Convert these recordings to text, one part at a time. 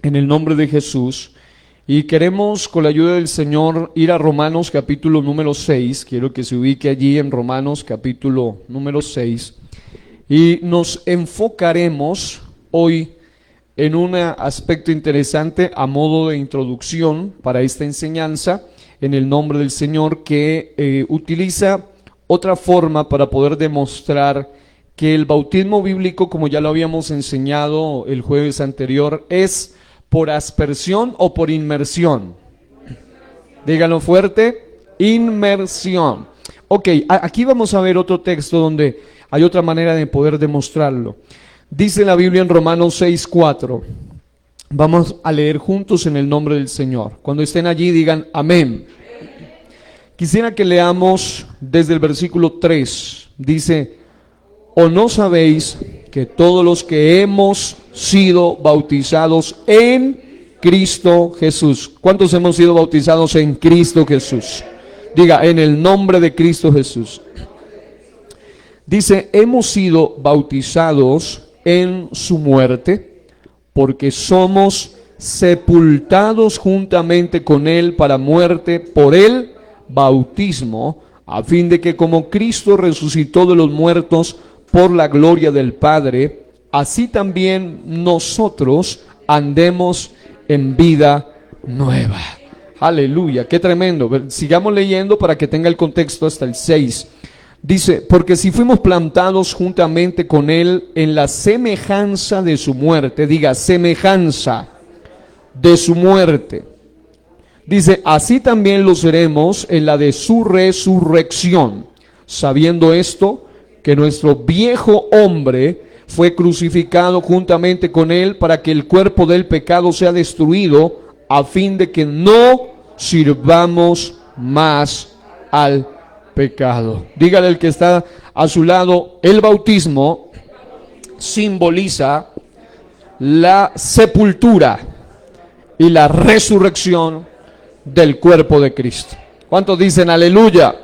en el nombre de Jesús. Y queremos, con la ayuda del Señor, ir a Romanos capítulo número 6. Quiero que se ubique allí en Romanos capítulo número 6. Y nos enfocaremos hoy en un aspecto interesante a modo de introducción para esta enseñanza, en el nombre del Señor, que utiliza otra forma para poder demostrar que el bautismo bíblico, como ya lo habíamos enseñado el jueves anterior, es por aspersión o por inmersión. Díganlo fuerte, inmersión. Ok, aquí vamos a ver otro texto donde hay otra manera de poder demostrarlo. Dice la Biblia en Romanos 6:4. Vamos a leer juntos en el nombre del Señor. Cuando estén allí digan amén. Quisiera que leamos desde el versículo 3. Dice: ¿o no sabéis que todos los que hemos sido bautizados en Cristo Jesús? ¿Cuántos hemos sido bautizados en Cristo Jesús? Diga, en el nombre de Cristo Jesús. Dice, hemos sido bautizados en su muerte, porque somos sepultados juntamente con él para muerte por el bautismo, a fin de que como Cristo resucitó de los muertos por la gloria del Padre, así también nosotros andemos en vida nueva. Aleluya, qué tremendo. Sigamos leyendo para que tenga el contexto hasta el 6. Dice, porque si fuimos plantados juntamente con él en la semejanza de su muerte, diga, semejanza de su muerte. Dice, así también lo seremos en la de su resurrección, sabiendo esto, que nuestro viejo hombre fue crucificado juntamente con él para que el cuerpo del pecado sea destruido, a fin de que no sirvamos más al pecado. Dígale al que está a su lado, el bautismo simboliza la sepultura y la resurrección del cuerpo de Cristo. ¿Cuántos dicen aleluya?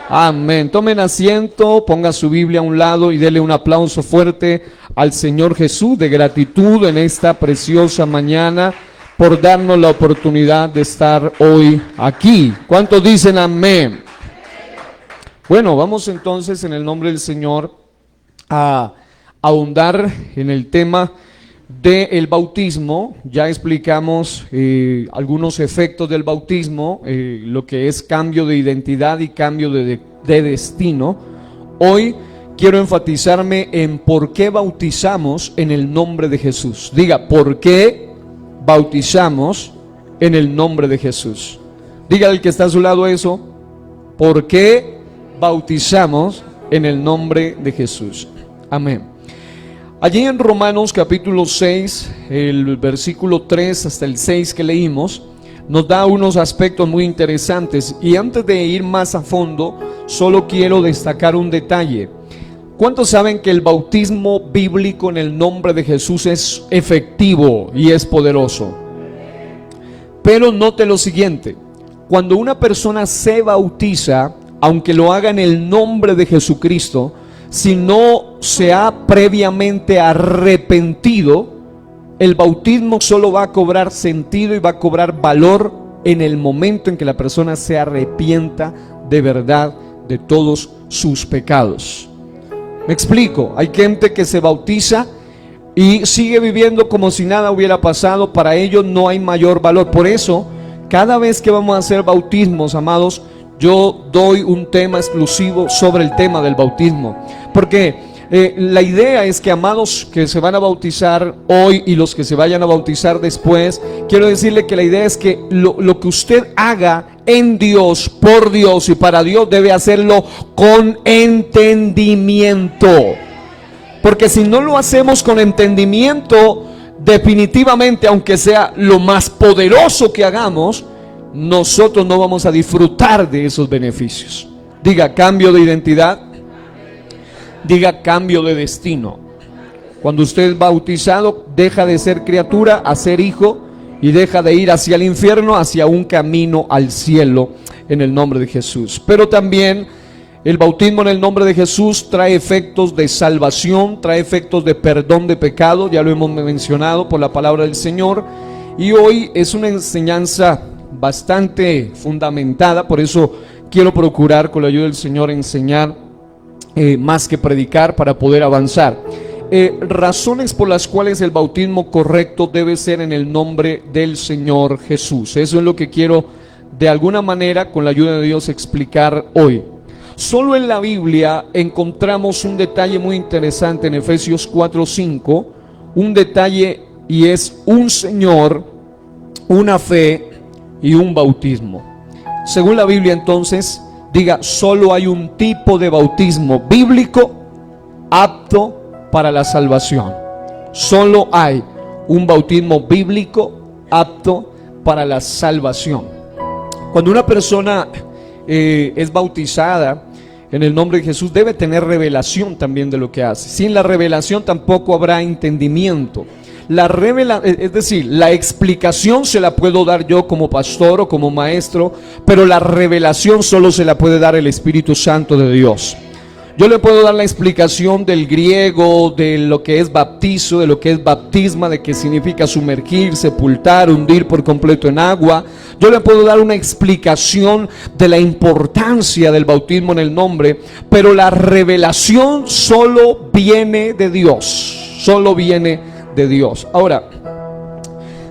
Amén. Tomen asiento, ponga su Biblia a un lado y denle un aplauso fuerte al Señor Jesús de gratitud en esta preciosa mañana por darnos la oportunidad de estar hoy aquí. ¿Cuántos dicen amén? Bueno, vamos entonces en el nombre del Señor a ahondar en el tema del bautismo. Ya explicamos algunos efectos del bautismo, lo que es cambio de identidad y cambio de destino. Hoy quiero enfatizarme en por qué bautizamos en el nombre de Jesús. Diga, ¿por qué bautizamos en el nombre de Jesús? Diga al que está a su lado eso, ¿por qué bautizamos en el nombre de Jesús? Amén. Allí en Romanos capítulo 6, el versículo 3 hasta el 6 que leímos, nos da unos aspectos muy interesantes. Y antes de ir más a fondo, solo quiero destacar un detalle. ¿Cuántos saben que el bautismo bíblico en el nombre de Jesús es efectivo y es poderoso? Pero note lo siguiente, cuando una persona se bautiza, aunque lo haga en el nombre de Jesucristo, si no se ha previamente arrepentido, el bautismo solo va a cobrar sentido y va a cobrar valor en el momento en que la persona se arrepienta de verdad de todos sus pecados. Me explico, hay gente que se bautiza y sigue viviendo como si nada hubiera pasado. Para ellos no hay mayor valor. Por eso, cada vez que vamos a hacer bautismos, amados, yo doy un tema exclusivo sobre el tema del bautismo, porque la idea es que, amados, que se van a bautizar hoy y los que se vayan a bautizar después, quiero decirle que la idea es que lo que usted haga en Dios, por Dios y para Dios, debe hacerlo con entendimiento, porque si no lo hacemos con entendimiento, definitivamente, aunque sea lo más poderoso que hagamos, nosotros no vamos a disfrutar de esos beneficios. Diga, cambio de identidad. Diga, cambio de destino. Cuando usted es bautizado, deja de ser criatura a ser hijo y deja de ir hacia el infierno, hacia un camino al cielo, en el nombre de Jesús. Pero también el bautismo en el nombre de Jesús trae efectos de salvación, trae efectos de perdón de pecado, ya lo hemos mencionado por la palabra del Señor, y hoy es una enseñanza bastante fundamentada, por eso quiero procurar con la ayuda del Señor enseñar más que predicar para poder avanzar. Razones por las cuales el bautismo correcto debe ser en el nombre del Señor Jesús. Eso es lo que quiero de alguna manera con la ayuda de Dios explicar hoy. Solo en la Biblia encontramos un detalle muy interesante en Efesios 4:5, un detalle, y es un Señor, una fe y un bautismo. Según la Biblia, entonces, diga, solo hay un tipo de bautismo bíblico apto para la salvación. Solo hay un bautismo bíblico apto para la salvación. Cuando una persona es bautizada en el nombre de Jesús, debe tener revelación también de lo que hace. Sin la revelación tampoco habrá entendimiento. Es decir, la explicación se la puedo dar yo como pastor o como maestro, pero la revelación solo se la puede dar el Espíritu Santo de Dios. Yo le puedo dar la explicación del griego, de lo que es bautizo, de lo que es baptisma, de qué significa sumergir, sepultar, hundir por completo en agua. Yo le puedo dar una explicación de la importancia del bautismo en el nombre, pero la revelación solo viene de Dios, solo viene de Dios. Ahora,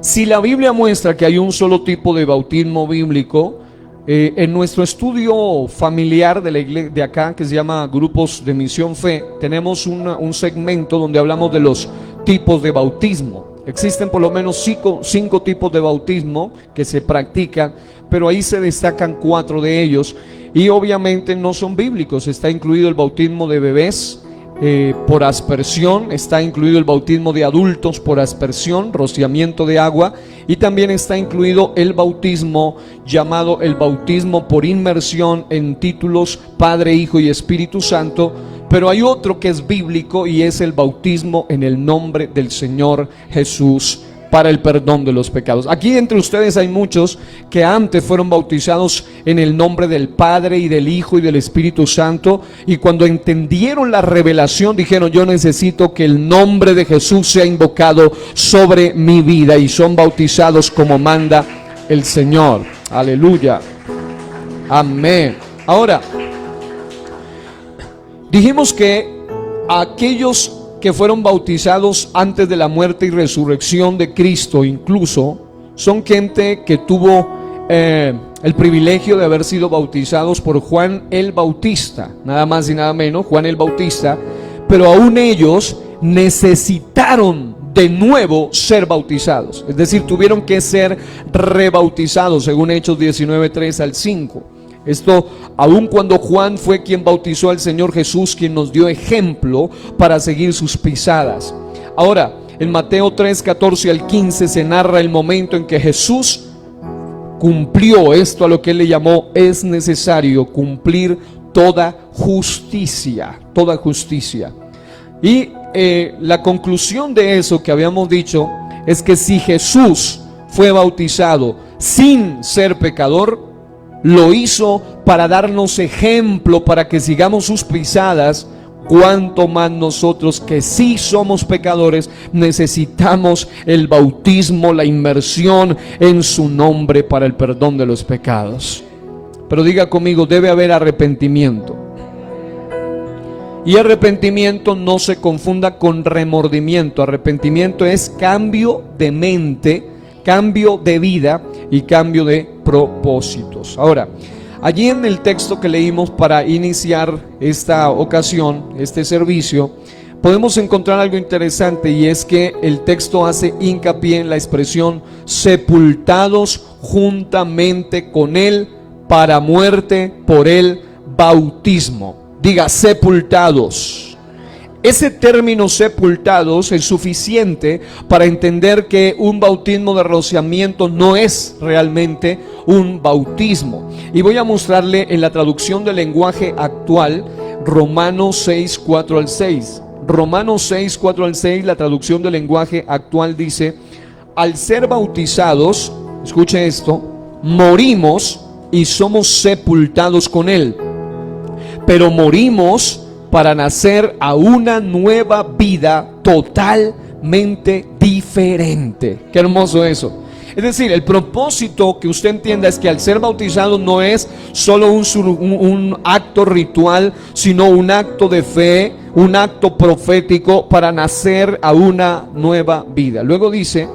si la Biblia muestra que hay un solo tipo de bautismo bíblico, en nuestro estudio familiar de la iglesia de acá, que se llama Grupos de Misión Fe, tenemos un segmento donde hablamos de los tipos de bautismo. Existen por lo menos cinco tipos de bautismo que se practican, pero ahí se destacan 4 de ellos, y obviamente no son bíblicos. Está incluido el bautismo de bebés por aspersión, está incluido el bautismo de adultos por aspersión, rociamiento de agua, y también está incluido el bautismo llamado el bautismo por inmersión en títulos Padre, Hijo y Espíritu Santo. Pero hay otro que es bíblico, y es el bautismo en el nombre del Señor Jesús para el perdón de los pecados. Aquí entre ustedes hay muchos que antes fueron bautizados en el nombre del Padre y del Hijo y del Espíritu Santo, y cuando entendieron la revelación dijeron: yo necesito que el nombre de Jesús sea invocado sobre mi vida, y son bautizados como manda el Señor. Aleluya, amén. Ahora, dijimos que aquellos que fueron bautizados antes de la muerte y resurrección de Cristo, incluso, son gente que tuvo el privilegio de haber sido bautizados por Juan el Bautista, nada más y nada menos, Juan el Bautista. Pero aún ellos necesitaron de nuevo ser bautizados, es decir, tuvieron que ser rebautizados, según Hechos 19:3 al 5. Esto aun cuando Juan fue quien bautizó al Señor Jesús, quien nos dio ejemplo para seguir sus pisadas. Ahora, en Mateo 3:14 al 15 se narra el momento en que Jesús cumplió esto a lo que él le llamó: es necesario cumplir toda justicia, toda justicia. Y la conclusión de eso que habíamos dicho es que si Jesús fue bautizado sin ser pecador, lo hizo para darnos ejemplo, para que sigamos sus pisadas. Cuanto más nosotros, que sí somos pecadores, necesitamos el bautismo, la inmersión en su nombre para el perdón de los pecados. Pero diga conmigo: debe haber arrepentimiento. Y arrepentimiento no se confunda con remordimiento. Arrepentimiento es cambio de mente, cambio de vida y cambio de propósitos. Ahora, allí en el texto que leímos para iniciar esta ocasión, este servicio, podemos encontrar algo interesante, y es que el texto hace hincapié en la expresión sepultados juntamente con él para muerte por el bautismo. Diga, sepultados. Ese término sepultados es suficiente para entender que un bautismo de rociamiento no es realmente un bautismo. Y voy a mostrarle en la traducción del lenguaje actual, Romanos 6, 4 al 6. Romanos 6, 4 al 6, la traducción del lenguaje actual dice: al ser bautizados, escuche esto, morimos y somos sepultados con él. pero morimos para nacer a una nueva vida totalmente diferente. Qué hermoso eso. Es decir, el propósito que usted entienda es que al ser bautizado no es solo un acto ritual, sino un acto de fe, un acto profético para nacer a una nueva vida. Luego dice,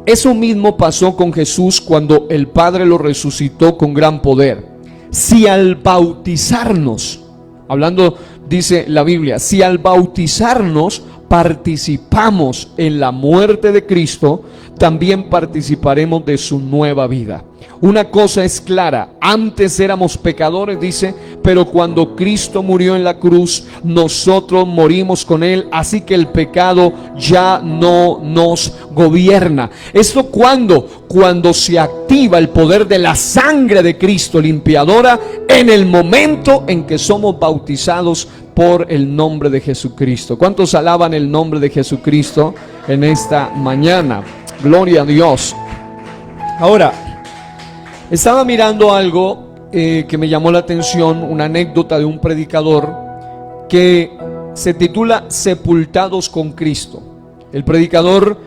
eso mismo pasó con Jesús cuando el Padre lo resucitó con gran poder. Si al bautizarnos, hablando, dice la Biblia, si al bautizarnos participamos en la muerte de Cristo, también participaremos de su nueva vida. Una cosa es clara, antes éramos pecadores, dice, pero cuando Cristo murió en la cruz, nosotros morimos con Él, así que el pecado ya no nos gobierna. ¿Esto cuándo? Cuando se activa el poder de la sangre de Cristo limpiadora en el momento en que somos bautizados por el nombre de Jesucristo. ¿Cuántos alaban el nombre de Jesucristo en esta mañana? Gloria a Dios. Ahora, estaba mirando algo que me llamó la atención, una anécdota de un predicador que se titula Sepultados con Cristo. El predicador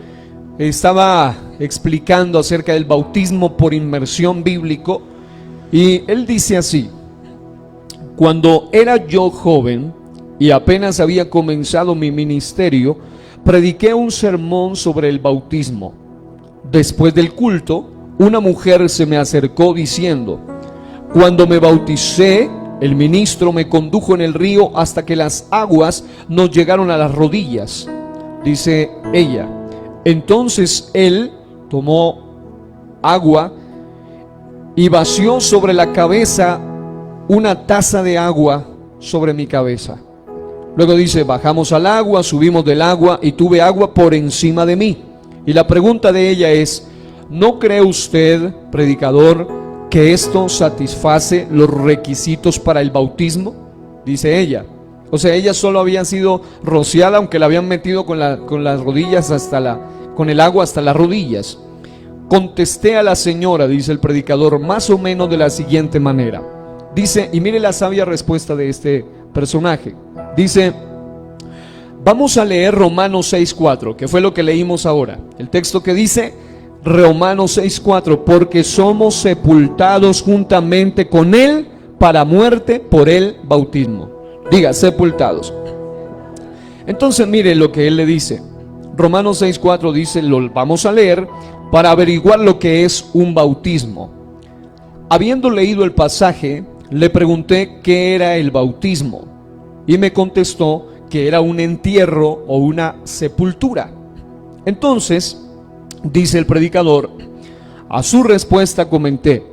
estaba explicando acerca del bautismo por inmersión bíblico y él dice así: cuando era yo joven y apenas había comenzado mi ministerio, prediqué un sermón sobre el bautismo. Después del culto, una mujer se me acercó diciendo: cuando me bauticé, el ministro me condujo en el río hasta que las aguas nos llegaron a las rodillas. Dice ella, entonces él tomó agua y vació sobre la cabeza una taza de agua sobre mi cabeza. Luego dice, bajamos al agua, subimos del agua y tuve agua por encima de mí. Y la pregunta de ella es, ¿no cree usted, predicador, que esto satisface los requisitos para el bautismo? Dice ella. O sea, ella solo había sido rociada, aunque la habían metido con las rodillas con el agua hasta las rodillas. Contesté a la señora, dice el predicador, más o menos de la siguiente manera. Dice, y mire la sabia respuesta de este personaje. Dice, vamos a leer Romanos 6:4, que fue lo que leímos ahora. El texto que dice, Romanos 6:4, porque somos sepultados juntamente con Él para muerte por el bautismo. Diga, sepultados. Entonces mire lo que él le dice. Romanos 6:4 dice, lo vamos a leer para averiguar lo que es un bautismo. Habiendo leído el pasaje, le pregunté qué era el bautismo y me contestó que era un entierro o una sepultura. Entonces, dice el predicador, a su respuesta comenté,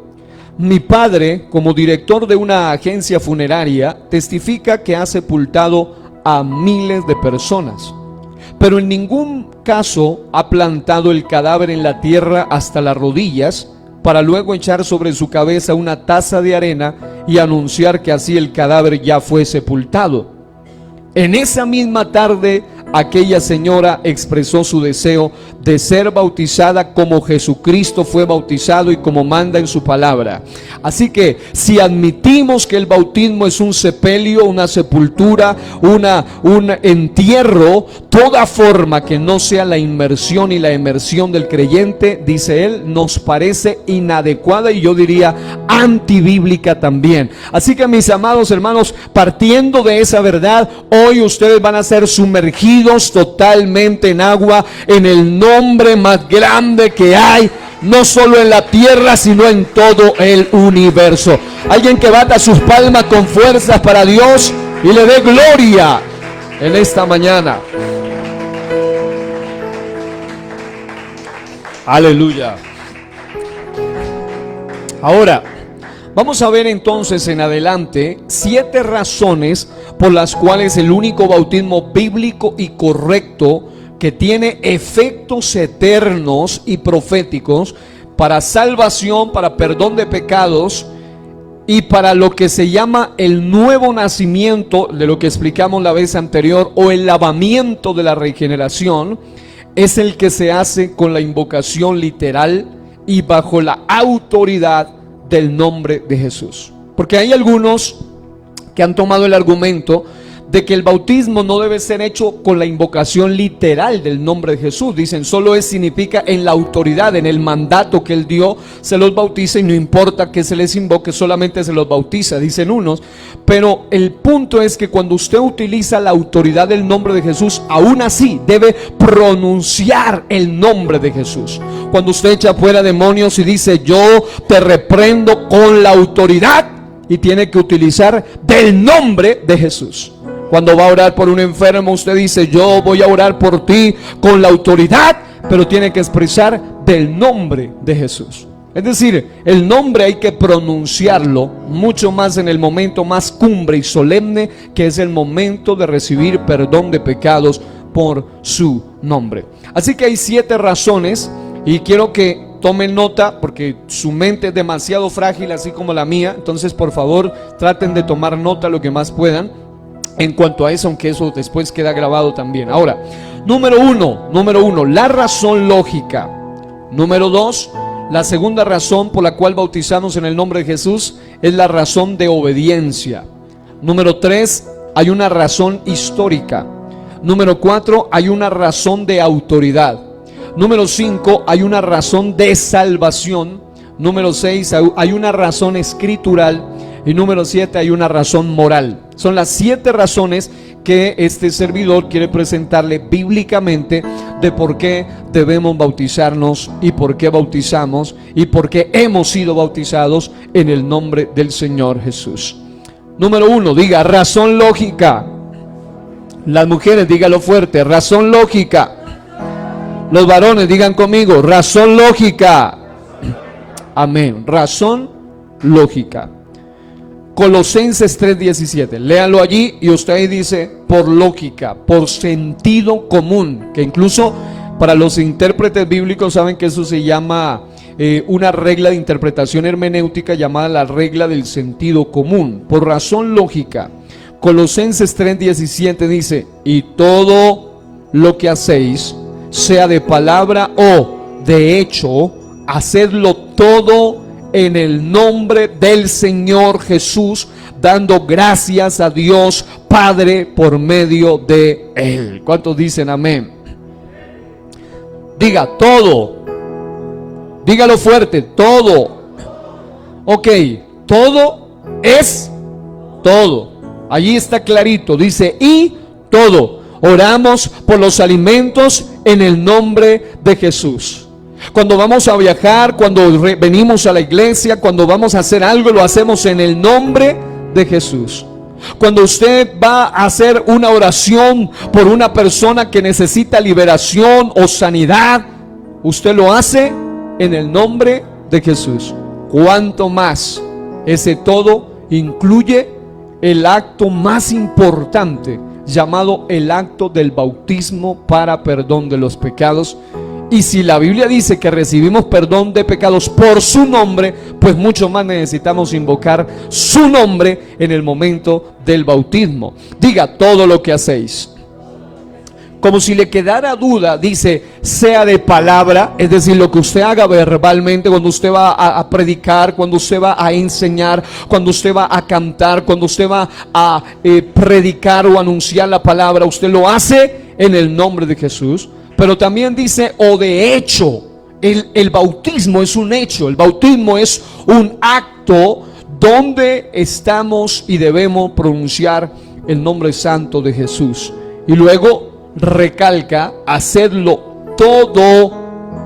mi padre, como director de una agencia funeraria, testifica que ha sepultado a miles de personas, pero en ningún caso ha plantado el cadáver en la tierra hasta las rodillas para luego echar sobre su cabeza una taza de arena y anunciar que así el cadáver ya fue sepultado. En esa misma tarde, aquella señora expresó su deseo de ser bautizada como Jesucristo fue bautizado y como manda en su palabra. Así que si admitimos que el bautismo es un sepelio, una sepultura, un entierro, toda forma que no sea la inmersión y la emersión del creyente, dice él, nos parece inadecuada y yo diría antibíblica también. Así que mis amados hermanos, partiendo de esa verdad, hoy ustedes van a ser sumergidos totalmente en agua en el nombre más grande que hay, no solo en la tierra, sino en todo el universo. Alguien que bata sus palmas con fuerzas para Dios y le dé gloria en esta mañana. Aleluya. Ahora, vamos a ver entonces en adelante 7 razones por las cuales el único bautismo bíblico y correcto que tiene efectos eternos y proféticos para salvación, para perdón de pecados y para lo que se llama el nuevo nacimiento, de lo que explicamos la vez anterior, o el lavamiento de la regeneración, es el que se hace con la invocación literal y bajo la autoridad del nombre de Jesús. Porque hay algunos que han tomado el argumento de que el bautismo no debe ser hecho con la invocación literal del nombre de Jesús. Dicen, solo significa en la autoridad, en el mandato que Él dio, se los bautiza y no importa que se les invoque, solamente se los bautiza, dicen unos. Pero el punto es que cuando usted utiliza la autoridad del nombre de Jesús, aún así debe pronunciar el nombre de Jesús. Cuando usted echa fuera demonios y dice, yo te reprendo con la autoridad, y tiene que utilizar del nombre de Jesús. Cuando va a orar por un enfermo, usted dice, yo voy a orar por ti con la autoridad, pero tiene que expresar del nombre de Jesús. Es decir, el nombre hay que pronunciarlo mucho más en el momento más cumbre y solemne, que es el momento de recibir perdón de pecados por su nombre. Así que hay 7 razones, y quiero que tomen nota porque su mente es demasiado frágil, así como la mía. Entonces, por favor, traten de tomar nota lo que más puedan en cuanto a eso, aunque eso después queda grabado también. Ahora, número uno, la razón lógica. Número 2, la segunda razón por la cual bautizamos en el nombre de Jesús es la razón de obediencia. Número 3, hay una razón histórica. Número 4, hay una razón de autoridad. Número 5, hay una razón de salvación. Número 6, hay una razón escritural. Y número 7, hay una razón moral. Son las 7 razones que este servidor quiere presentarle bíblicamente de por qué debemos bautizarnos y por qué bautizamos y por qué hemos sido bautizados en el nombre del Señor Jesús. Número 1, diga razón lógica. Las mujeres, dígalo fuerte, razón lógica. Los varones, digan conmigo, razón lógica. Amén, razón lógica. Colosenses 3:17, léanlo allí y usted ahí dice, por lógica, por sentido común, que incluso para los intérpretes bíblicos saben que eso se llama una regla de interpretación hermenéutica llamada la regla del sentido común, por razón lógica. Colosenses 3:17 dice, y todo lo que hacéis, sea de palabra o de hecho, hacedlo todo en el nombre del Señor Jesús, dando gracias a Dios Padre por medio de Él. ¿Cuántos dicen amén? Diga todo. Dígalo fuerte, todo. Ok, todo es todo. Allí está clarito, dice y todo. Oramos por los alimentos en el nombre de Jesús. Cuando vamos a viajar, cuando venimos a la iglesia, cuando vamos a hacer algo, lo hacemos en el nombre de Jesús. Cuando usted va a hacer una oración por una persona que necesita liberación o sanidad, usted lo hace en el nombre de Jesús. Cuanto más, ese todo incluye el acto más importante, llamado el acto del bautismo para perdón de los pecados. Y si la Biblia dice que recibimos perdón de pecados por su nombre, pues mucho más necesitamos invocar su nombre en el momento del bautismo. Diga todo lo que hacéis. Como si le quedara duda, dice, sea de palabra, es decir, lo que usted haga verbalmente, cuando usted va a predicar, cuando usted va a enseñar, cuando usted va a cantar, cuando usted va a predicar o anunciar la palabra, usted lo hace en el nombre de Jesús. Pero también dice, o de hecho, el bautismo es un hecho, el bautismo es un acto donde estamos y debemos pronunciar el nombre santo de Jesús. Y luego recalca, hacedlo todo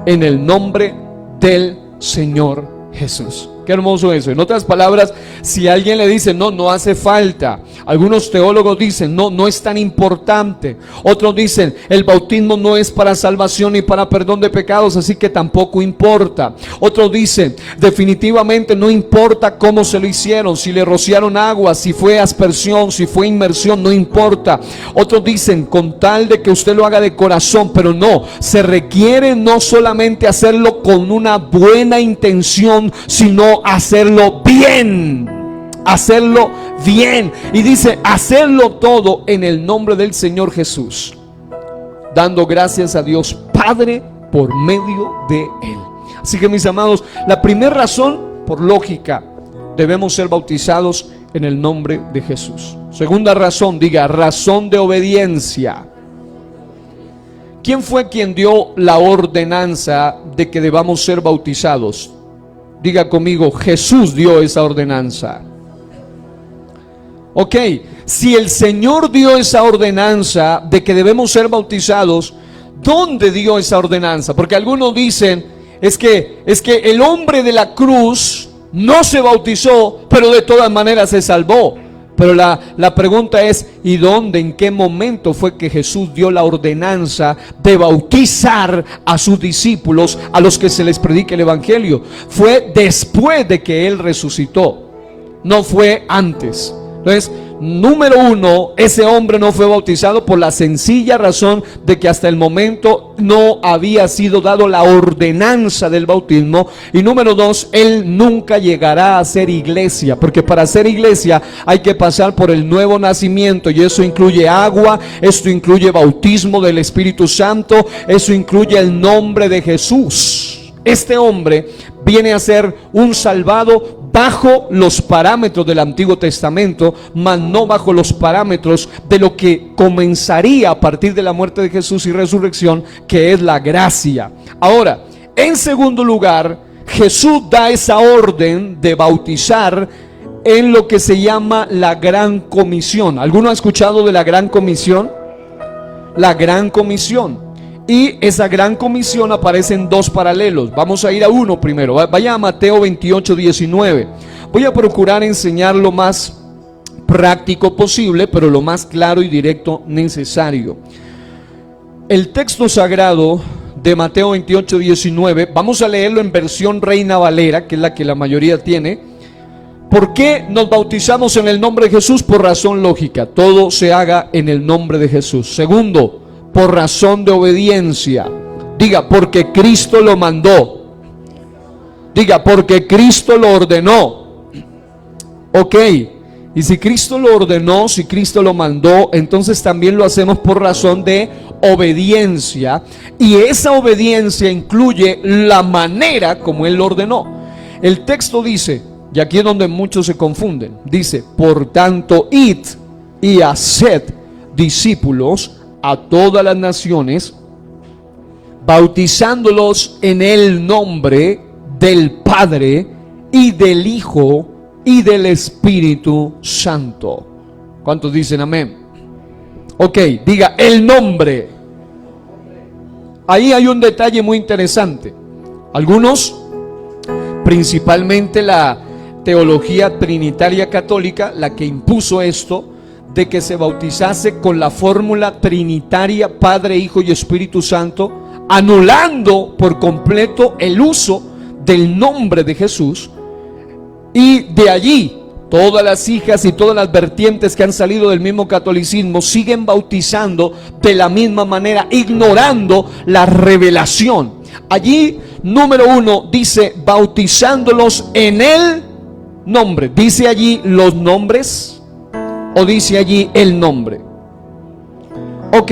en el nombre del Señor Jesús. Qué hermoso eso. En otras palabras, si alguien le dice, no hace falta. Algunos teólogos dicen, no es tan importante. Otros dicen, el bautismo no es para salvación ni para perdón de pecados, así que tampoco importa. Otros dicen, definitivamente no importa cómo se lo hicieron, si le rociaron agua, si fue aspersión, si fue inmersión, no importa. Otros dicen, con tal de que usted lo haga de corazón, pero no, se requiere no solamente hacerlo con una buena intención, sino hacerlo bien. Hacerlo bien. Y dice, hacerlo todo en el nombre del Señor Jesús, dando gracias a Dios Padre por medio de Él. Así que, mis amados, la primera razón, por lógica, debemos ser bautizados en el nombre de Jesús. Segunda razón, diga, razón de obediencia. ¿Quién fue quien dio la ordenanza de que debamos ser bautizados? Diga conmigo, Jesús dio esa ordenanza. Ok, si el Señor dio esa ordenanza de que debemos ser bautizados, ¿dónde dio esa ordenanza? Porque algunos dicen, es que el hombre de la cruz no se bautizó, pero de todas maneras se salvó. Pero la pregunta es, ¿y dónde, en qué momento fue que Jesús dio la ordenanza de bautizar a sus discípulos, a los que se les predique el evangelio? Fue después de que Él resucitó, no fue antes. Entonces, número uno, ese hombre no fue bautizado por la sencilla razón de que hasta el momento no había sido dado la ordenanza del bautismo. Y número dos, él nunca llegará a ser iglesia, porque para ser iglesia hay que pasar por el nuevo nacimiento, y eso incluye agua, esto incluye bautismo del Espíritu Santo, eso incluye el nombre de Jesús. Este hombre viene a ser un salvado bajo los parámetros del Antiguo Testamento, mas no bajo los parámetros de lo que comenzaría a partir de la muerte de Jesús y resurrección, que es la gracia. Ahora, en segundo lugar, Jesús da esa orden de bautizar en lo que se llama la Gran Comisión. ¿Alguno ha escuchado de la Gran Comisión? La Gran Comisión. Y esa Gran Comisión aparece en dos paralelos. Vamos a ir a uno primero. Vaya a Mateo 28, 19. Voy a procurar enseñar lo más práctico posible, pero lo más claro y directo necesario. El texto sagrado de Mateo 28, 19, vamos a leerlo en versión Reina Valera, que es la que la mayoría tiene. ¿Por qué nos bautizamos en el nombre de Jesús? Por razón lógica. Todo se haga en el nombre de Jesús. Segundo, por razón de obediencia. Diga, porque Cristo lo mandó. Diga, porque Cristo lo ordenó. Ok, y si Cristo lo ordenó, si Cristo lo mandó, entonces también lo hacemos por razón de obediencia. Y esa obediencia incluye la manera como Él lo ordenó. El texto dice, y aquí es donde muchos se confunden, dice, por tanto, id y haced discípulos a todas las naciones, bautizándolos en el nombre del Padre y del Hijo y del Espíritu Santo. ¿Cuántos dicen amén? Ok, diga el nombre. Ahí hay un detalle muy interesante. Algunos, principalmente la teología trinitaria católica, la que impuso esto, de que se bautizase con la fórmula trinitaria Padre, Hijo y Espíritu Santo, anulando por completo el uso del nombre de Jesús. Y de allí todas las hijas y todas las vertientes que han salido del mismo catolicismo siguen bautizando de la misma manera, ignorando la revelación. Allí, número uno, dice bautizándolos en el nombre. ¿Dice allí los nombres? ¿O dice allí el nombre? Ok,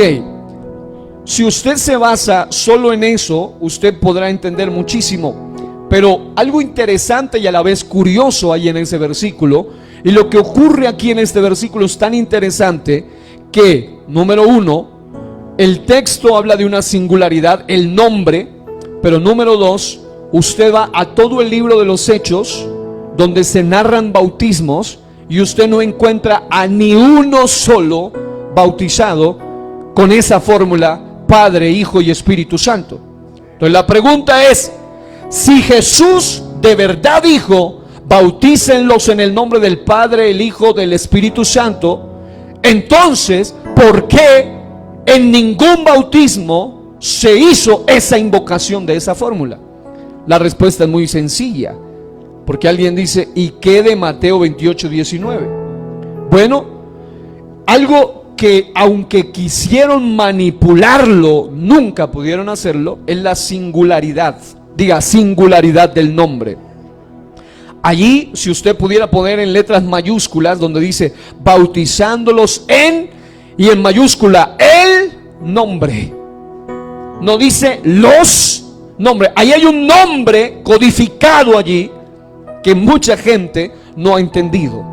si usted se basa solo en eso, usted podrá entender muchísimo. Pero algo interesante y a la vez curioso hay en ese versículo. Y lo que ocurre aquí en este versículo es tan interesante que, número uno, el texto habla de una singularidad, el nombre. Pero número dos, usted va a todo el libro de los Hechos, donde se narran bautismos, y usted no encuentra a ni uno solo bautizado con esa fórmula Padre, Hijo y Espíritu Santo. Entonces la pregunta es, si Jesús de verdad dijo, bautícenlos en el nombre del Padre, el Hijo, del Espíritu Santo, entonces, ¿por qué en ningún bautismo se hizo esa invocación de esa fórmula? La respuesta es muy sencilla. Porque alguien dice, ¿y qué de Mateo 28, 19? Bueno, algo que aunque quisieron manipularlo, nunca pudieron hacerlo, es la singularidad. Diga, singularidad del nombre. Allí, si usted pudiera poner en letras mayúsculas, donde dice, bautizándolos en, y en mayúscula, el nombre. No dice los nombres. Ahí hay un nombre codificado allí, que mucha gente no ha entendido.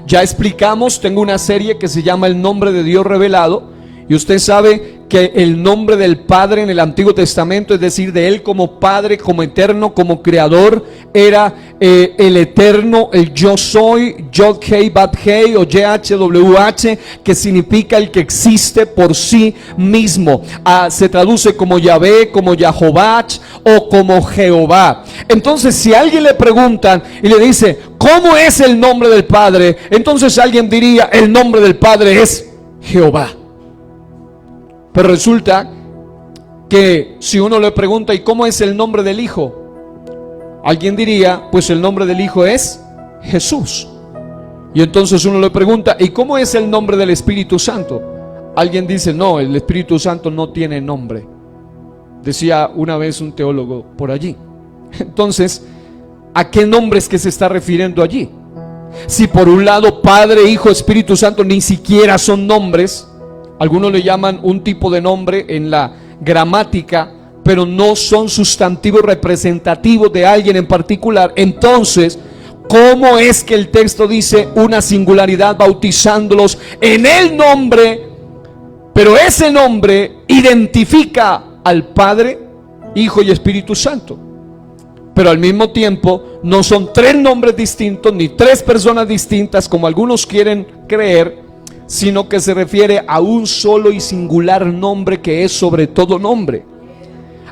Ya explicamos, tengo una serie que se llama El Nombre de Dios Revelado, y usted sabe que el nombre del Padre en el Antiguo Testamento, es decir, de Él como Padre, como eterno, como creador, era el eterno, el yo soy, Yod-Hei, Bat-Hei o YHWH, que significa el que existe por sí mismo. Se traduce como Yahvé, como Yahovach o como Jehová. Entonces, si a alguien le preguntan y le dice, ¿cómo es el nombre del Padre? Entonces alguien diría, el nombre del Padre es Jehová. Pero resulta que si uno le pregunta, ¿y cómo es el nombre del Hijo? Alguien diría, pues el nombre del Hijo es Jesús. Y entonces uno le pregunta, ¿y cómo es el nombre del Espíritu Santo? Alguien dice, no, el Espíritu Santo no tiene nombre. Decía una vez un teólogo por allí. Entonces, ¿a qué nombre es que se está refiriendo allí? Si por un lado Padre, Hijo, Espíritu Santo ni siquiera son nombres. Algunos le llaman un tipo de nombre en la gramática, pero no son sustantivos representativos de alguien en particular. Entonces, ¿cómo es que el texto dice una singularidad bautizándolos en el nombre? Pero ese nombre identifica al Padre, Hijo y Espíritu Santo. Pero al mismo tiempo no son tres nombres distintos ni tres personas distintas como algunos quieren creer, sino que se refiere a un solo y singular nombre que es sobre todo nombre.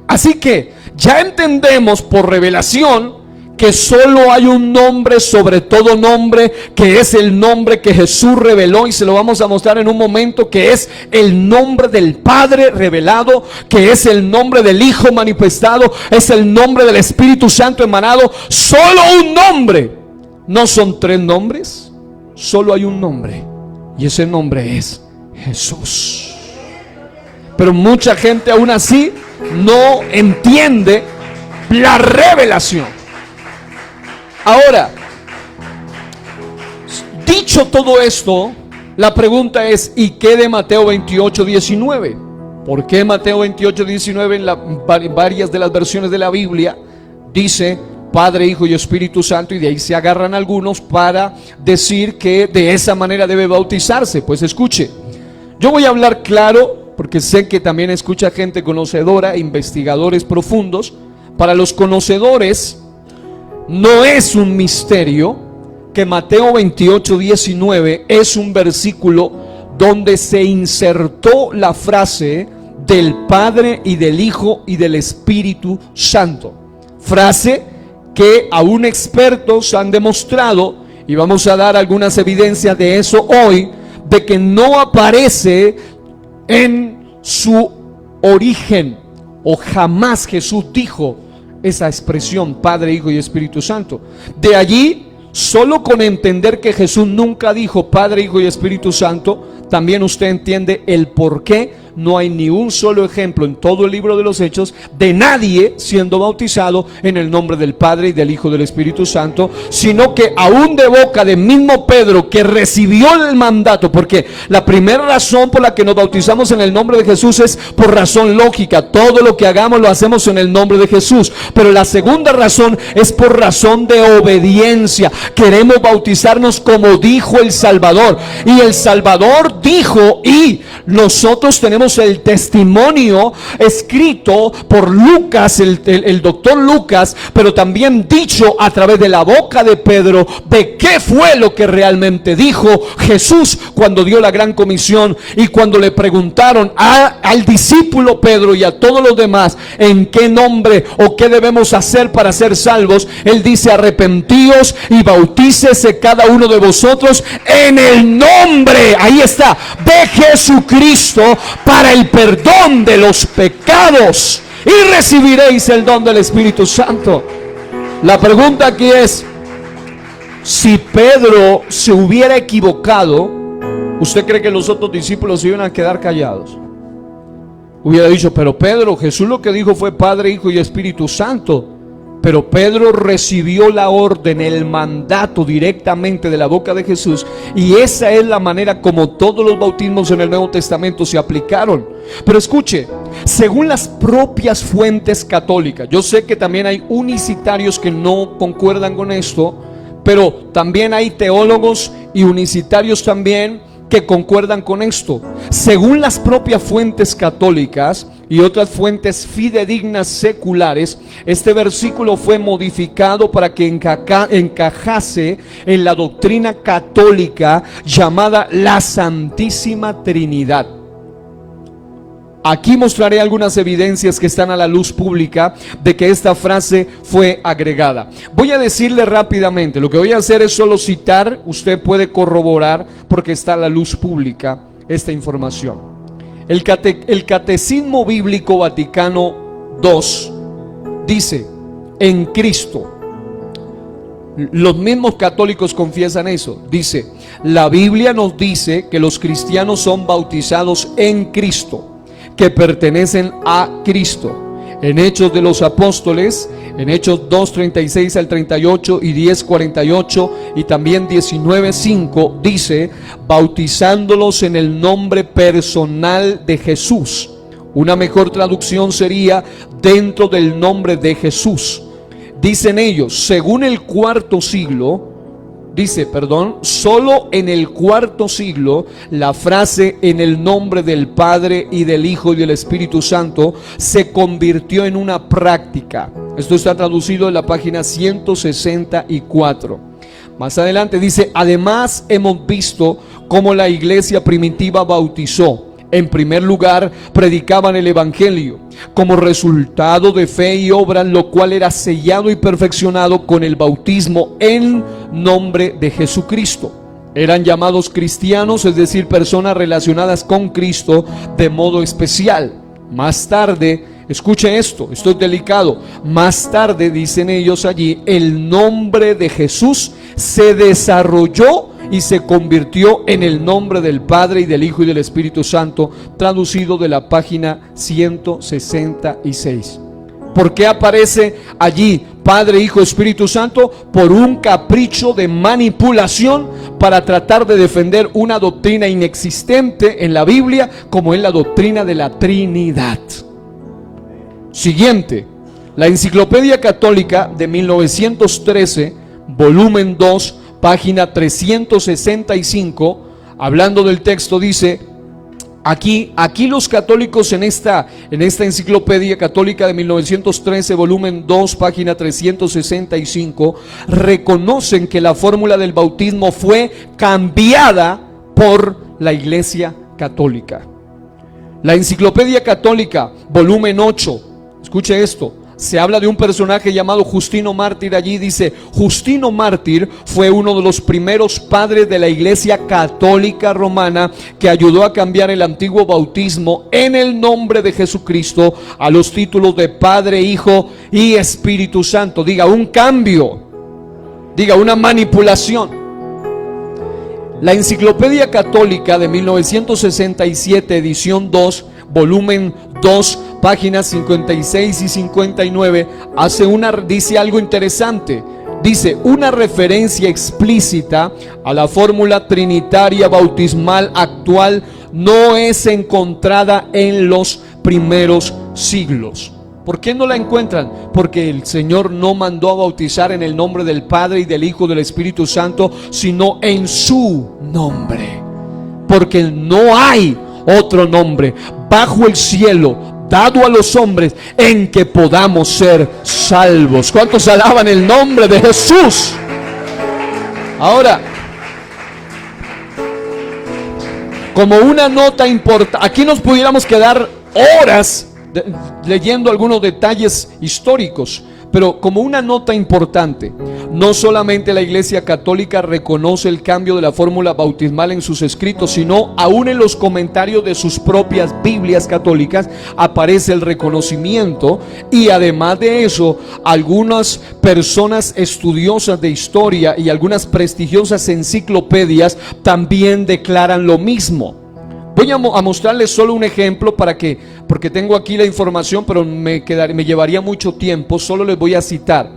Así que ya entendemos por revelación que solo hay un nombre sobre todo nombre, que es el nombre que Jesús reveló, y se lo vamos a mostrar en un momento, que es el nombre del Padre revelado, que es el nombre del Hijo manifestado, es el nombre del Espíritu Santo emanado. Solo un nombre, no son tres nombres, solo hay un nombre. Y ese nombre es Jesús. Pero mucha gente aún así no entiende la revelación. Ahora, dicho todo esto, la pregunta es, ¿y qué de Mateo 28:19? ¿Por qué Mateo 28:19 en varias de las versiones de la Biblia dice Padre, Hijo y Espíritu Santo, y de ahí se agarran algunos para decir que de esa manera debe bautizarse? Pues escuche, yo voy a hablar claro, porque sé que también escucha gente conocedora, investigadores profundos. Para los conocedores no es un misterio que Mateo 28:19 es un versículo donde se insertó la frase del Padre y del Hijo y del Espíritu Santo, frase que aún expertos han demostrado, y vamos a dar algunas evidencias de eso hoy, de que no aparece en su origen, o jamás Jesús dijo esa expresión Padre, Hijo y Espíritu Santo. De allí, solo con entender que Jesús nunca dijo Padre, Hijo y Espíritu Santo, también usted entiende el por qué no hay ni un solo ejemplo en todo el libro de los Hechos de nadie siendo bautizado en el nombre del Padre y del Hijo y del Espíritu Santo, sino que aún de boca del mismo Pedro, que recibió el mandato, porque la primera razón por la que nos bautizamos en el nombre de Jesús es por razón lógica, todo lo que hagamos lo hacemos en el nombre de Jesús, pero la segunda razón es por razón de obediencia. Queremos bautizarnos como dijo el Salvador, y el Salvador dijo, y nosotros tenemos el testimonio escrito por Lucas, el doctor Lucas, pero también dicho a través de la boca de Pedro, de qué fue lo que realmente dijo Jesús cuando dio la gran comisión. Y cuando le preguntaron al discípulo Pedro y a todos los demás en qué nombre o qué debemos hacer para ser salvos, él dice: arrepentíos y bautícese cada uno de vosotros en el nombre, ahí está, de Jesucristo, para el perdón de los pecados, y recibiréis el don del Espíritu Santo. La pregunta aquí es, si Pedro se hubiera equivocado, ¿usted cree que los otros discípulos se iban a quedar callados? Hubiera dicho: pero Pedro, Jesús lo que dijo fue Padre, Hijo y Espíritu Santo. Pero Pedro recibió la orden, el mandato directamente de la boca de Jesús, y esa es la manera como todos los bautismos en el Nuevo Testamento se aplicaron. Pero escuche, según las propias fuentes católicas, yo sé que también hay unicitarios que no concuerdan con esto, pero también hay teólogos y unicitarios también que concuerdan con esto. Según las propias fuentes católicas y otras fuentes fidedignas seculares, este versículo fue modificado para que encajase en la doctrina católica llamada la Santísima Trinidad. Aquí mostraré algunas evidencias que están a la luz pública de que esta frase fue agregada. Voy a decirle rápidamente, lo que voy a hacer es solo citar, usted puede corroborar porque está a la luz pública esta información. El Catecismo Bíblico Vaticano II dice, en Cristo. Los mismos católicos confiesan eso. Dice, la Biblia nos dice que los cristianos son bautizados en Cristo, que pertenecen a Cristo. En Hechos de los Apóstoles, en Hechos 2:36 al 38 y 10:48 y también 19:5 dice, bautizándolos en el nombre personal de Jesús. Una mejor traducción sería dentro del nombre de Jesús. Dicen ellos, según el cuarto siglo, solo en el cuarto siglo la frase en el nombre del Padre y del Hijo y del Espíritu Santo se convirtió en una práctica. Esto está traducido en la página 164. Más adelante dice, además hemos visto cómo la iglesia primitiva bautizó. En primer lugar, predicaban el Evangelio como resultado de fe y obra, lo cual era sellado y perfeccionado con el bautismo en nombre de Jesucristo. Eran llamados cristianos, es decir, personas relacionadas con Cristo de modo especial. Más tarde, escuche esto es delicado, más tarde, dicen ellos allí, el nombre de Jesús se desarrolló y se convirtió en el nombre del Padre y del Hijo y del Espíritu Santo, traducido de la página 166. ¿Por qué aparece allí Padre, Hijo, Espíritu Santo? Por un capricho de manipulación para tratar de defender una doctrina inexistente en la Biblia, como es la doctrina de la Trinidad. Siguiente, la Enciclopedia Católica de 1913, volumen 2, página 365, hablando del texto, dice, aquí los católicos en esta Enciclopedia Católica de 1913, volumen 2, página 365, reconocen que la fórmula del bautismo fue cambiada por la Iglesia Católica. La Enciclopedia Católica, volumen 8, escuche esto. Se habla de un personaje llamado Justino Mártir. Allí dice, Justino Mártir fue uno de los primeros padres de la Iglesia Católica Romana que ayudó a cambiar el antiguo bautismo en el nombre de Jesucristo a los títulos de Padre, Hijo y Espíritu Santo. Diga, un cambio, diga, una manipulación. La Enciclopedia Católica de 1967, edición 2, volumen 2, páginas 56 y 59, dice algo interesante. Dice, una referencia explícita a la fórmula trinitaria bautismal actual no es encontrada en los primeros siglos. ¿Por qué no la encuentran? Porque el Señor no mandó a bautizar en el nombre del Padre y del Hijo y del Espíritu Santo, sino en su nombre. Porque no hay otro nombre bajo el cielo dado a los hombres en que podamos ser salvos. ¿Cuántos alaban el nombre de Jesús? Ahora, como una nota importante, aquí nos pudiéramos quedar horas leyendo algunos detalles históricos, pero como una nota importante, no solamente la Iglesia Católica reconoce el cambio de la fórmula bautismal en sus escritos, sino aún en los comentarios de sus propias Biblias católicas aparece el reconocimiento. Y además de eso, algunas personas estudiosas de historia y algunas prestigiosas enciclopedias también declaran lo mismo. Voy a mostrarles solo un ejemplo porque tengo aquí la información, pero me llevaría mucho tiempo. Solo les voy a citar.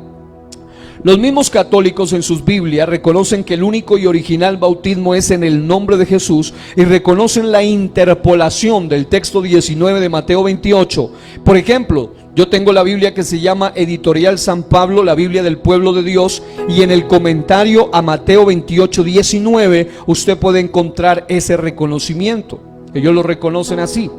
Los mismos católicos en sus Biblias reconocen que el único y original bautismo es en el nombre de Jesús y reconocen la interpolación del texto 19 de Mateo 28. Por ejemplo, Yo tengo la Biblia que se llama Editorial San Pablo, la Biblia del Pueblo de Dios, y en el comentario a Mateo 28:19 usted puede encontrar ese reconocimiento. Ellos lo reconocen así.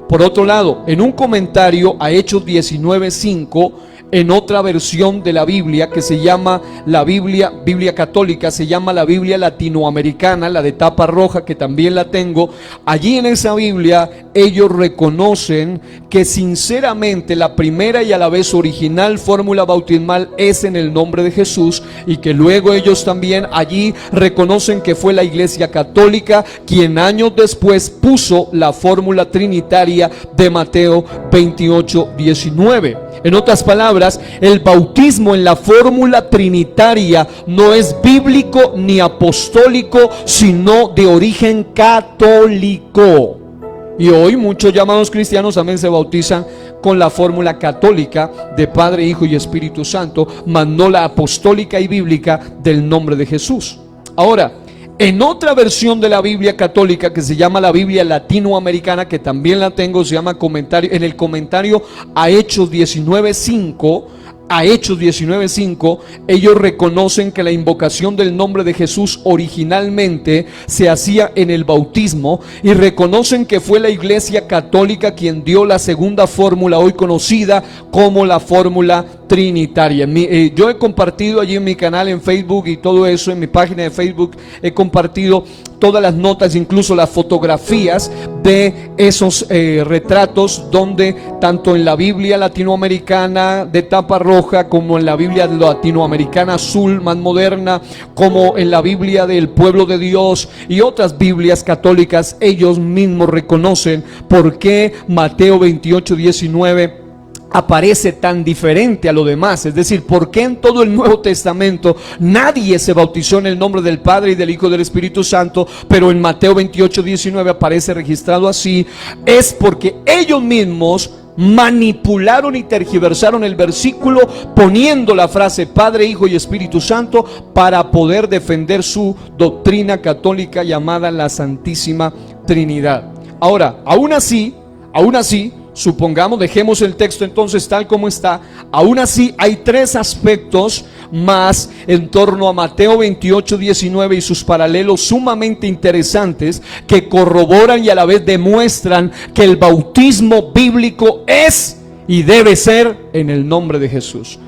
Por otro lado, en un comentario a Hechos 19:5, en otra versión de la Biblia que se llama la Biblia católica, se llama la Biblia latinoamericana, la de tapa roja, que también la tengo. Allí en esa Biblia ellos reconocen que sinceramente la primera y a la vez original fórmula bautismal es en el nombre de Jesús, y que luego ellos también allí reconocen que fue la Iglesia Católica quien años después puso la fórmula trinitaria de Mateo 28:19. En otras palabras, el bautismo en la fórmula trinitaria no es bíblico ni apostólico, sino de origen católico. Y hoy muchos llamados cristianos también se bautizan con la fórmula católica de Padre, Hijo y Espíritu Santo, mas no la apostólica y bíblica del nombre de Jesús. Ahora, en otra versión de la Biblia católica que se llama la Biblia latinoamericana, que también la tengo, se llama comentario, en el comentario a Hechos 19:5, ellos reconocen que la invocación del nombre de Jesús originalmente se hacía en el bautismo, y reconocen que fue la Iglesia Católica quien dio la segunda fórmula hoy conocida como la fórmula trinitaria. Yo he compartido allí en mi canal en Facebook y todo eso, en mi página de Facebook he compartido todas las notas, incluso las fotografías de esos retratos, donde tanto en la Biblia latinoamericana de tapa roja, como en la Biblia latinoamericana azul más moderna, como en la Biblia del Pueblo de Dios y otras Biblias católicas, ellos mismos reconocen por qué Mateo 28:19 aparece tan diferente a lo demás. Es decir, ¿por qué en todo el Nuevo Testamento nadie se bautizó en el nombre del Padre y del Hijo y del Espíritu Santo, pero en Mateo 28:19 aparece registrado así? Es porque ellos mismos manipularon y tergiversaron el versículo poniendo la frase Padre, Hijo y Espíritu Santo para poder defender su doctrina católica llamada la Santísima Trinidad. Ahora, aún así, supongamos, dejemos el texto entonces tal como está, aún así hay tres aspectos más en torno a Mateo 28:19 y sus paralelos sumamente interesantes que corroboran y a la vez demuestran que el bautismo bíblico es y debe ser en el nombre de Jesús.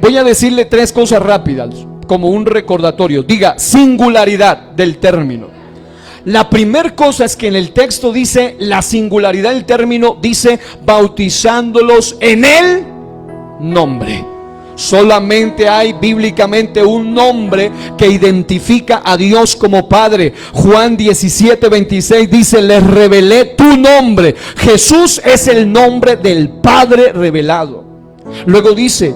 Voy a decirle tres cosas rápidas como un recordatorio. Diga: singularidad del término. La primera cosa es que en el texto dice la singularidad del término, dice bautizándolos en el nombre. Solamente hay bíblicamente un nombre que identifica a Dios como Padre. Juan 17:26 dice: les revelé tu nombre. Jesús es el nombre del Padre revelado. Luego dice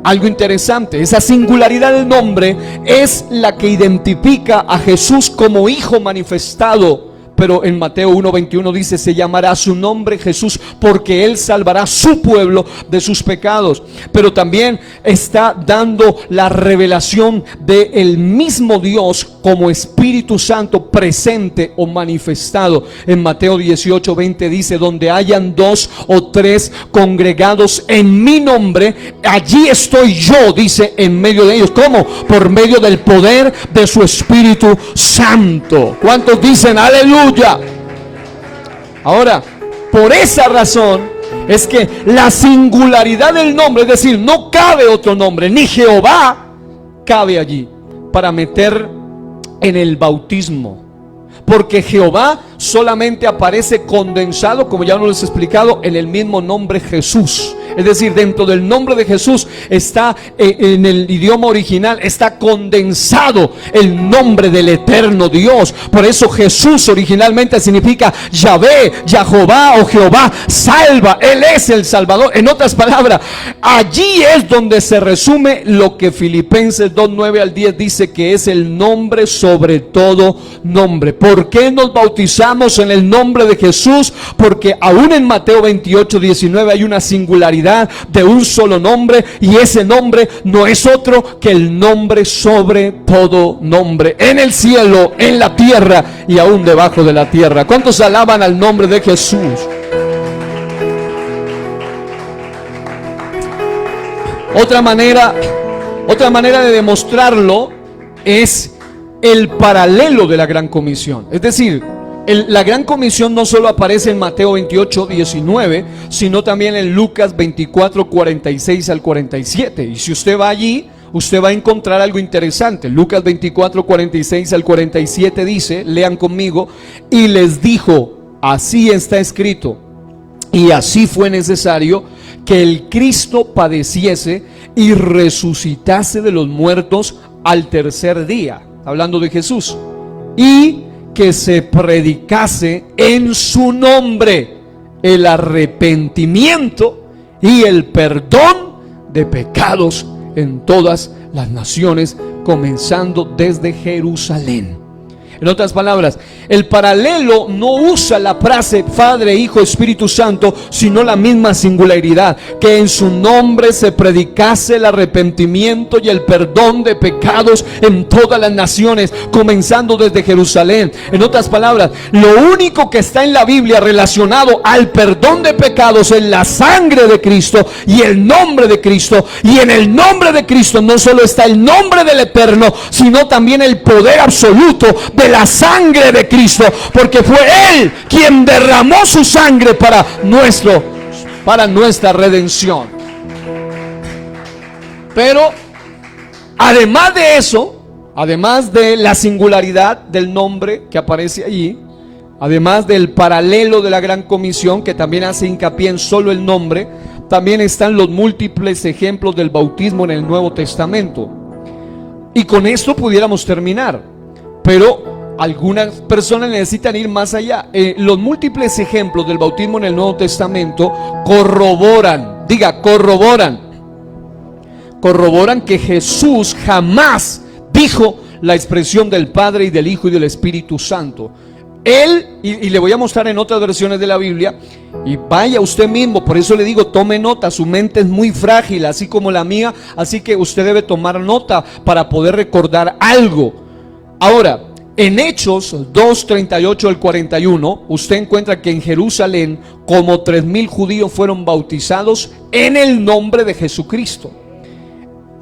algo interesante: esa singularidad del nombre es la que identifica a Jesús como Hijo manifestado. Pero en Mateo 1:21 dice: se llamará su nombre Jesús, porque Él salvará a su pueblo de sus pecados. Pero también está dando la revelación del mismo Dios como Espíritu Santo presente o manifestado. En Mateo 18:20 dice: donde hayan 2 o 3 congregados en mi nombre, allí estoy yo, dice, en medio de ellos. ¿Cómo? Por medio del poder de su Espíritu Santo. ¿Cuántos dicen aleluya? Ahora, por esa razón es que la singularidad del nombre, es decir, no cabe otro nombre, ni Jehová cabe allí para meter en el bautismo, porque Jehová solamente aparece condensado, como ya nos lo he explicado, en el mismo nombre Jesús. Es decir, dentro del nombre de Jesús está, en el idioma original, está condensado el nombre del eterno Dios. Por eso Jesús originalmente significa Yahvé, Jehová o Jehová salva. Él es el Salvador. En otras palabras, allí es donde se resume lo que Filipenses 2:9 al 10 dice que es el nombre sobre todo nombre. ¿Por qué nos bautizamos en el nombre de Jesús? Porque aún en Mateo 28:19 hay una singularidad de un solo nombre, y ese nombre no es otro que el nombre sobre todo nombre, en el cielo, en la tierra y aún debajo de la tierra. ¿Cuántos alaban al nombre de Jesús? Otra manera de demostrarlo es el paralelo de la Gran Comisión. Es decir, la Gran Comisión no solo aparece en Mateo 28, 19, sino también en Lucas 24, 46 al 47. Y si usted va allí, usted va a encontrar algo interesante. Lucas 24, 46 al 47 dice, lean conmigo: y les dijo, así está escrito, y así fue necesario que el Cristo padeciese y resucitase de los muertos al tercer día, hablando de Jesús, y que se predicase en su nombre el arrepentimiento y el perdón de pecados en todas las naciones, comenzando desde Jerusalén. En otras palabras, el paralelo no usa la frase Padre, Hijo, Espíritu Santo, sino la misma singularidad: que en su nombre se predicase el arrepentimiento y el perdón de pecados en todas las naciones, comenzando desde Jerusalén. En otras palabras, lo único que está en la Biblia relacionado al perdón de pecados es la sangre de Cristo y el nombre de Cristo. Y en el nombre de Cristo no solo está el nombre del Eterno, sino también el poder absoluto de la sangre de Cristo, porque fue Él quien derramó su sangre para nuestra redención. Pero además de eso, además de la singularidad del nombre que aparece allí, además del paralelo de la Gran Comisión, que también hace hincapié en solo el nombre, también están los múltiples ejemplos del bautismo en el Nuevo Testamento. Y con esto pudiéramos terminar, pero algunas personas necesitan ir más allá. Los múltiples ejemplos del bautismo en el Nuevo Testamento corroboran que Jesús jamás dijo la expresión del Padre y del Hijo y del Espíritu Santo. Él, y le voy a mostrar en otras versiones de la Biblia, y vaya usted mismo, por eso le digo, tome nota, su mente es muy frágil, así como la mía, así que usted debe tomar nota para poder recordar algo. Ahora, en Hechos 2, 38 al 41, usted encuentra que en Jerusalén como 3,000 judíos fueron bautizados en el nombre de Jesucristo.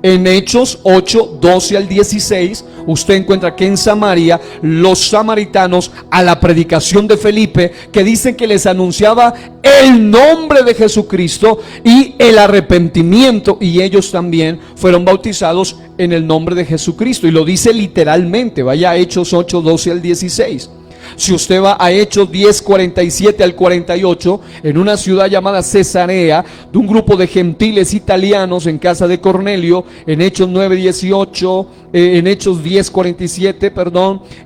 En Hechos 8, 12 al 16, usted encuentra que en Samaria los samaritanos, a la predicación de Felipe, que dicen que les anunciaba el nombre de Jesucristo y el arrepentimiento, y ellos también fueron bautizados en el nombre de Jesucristo. Y lo dice literalmente. Vaya a Hechos 8, 12 al 16. Si usted va a Hechos 10, 47 al 48, en una ciudad llamada Cesarea, de un grupo de gentiles italianos en casa de Cornelio, en Hechos 9, 18, en Hechos 10, 47,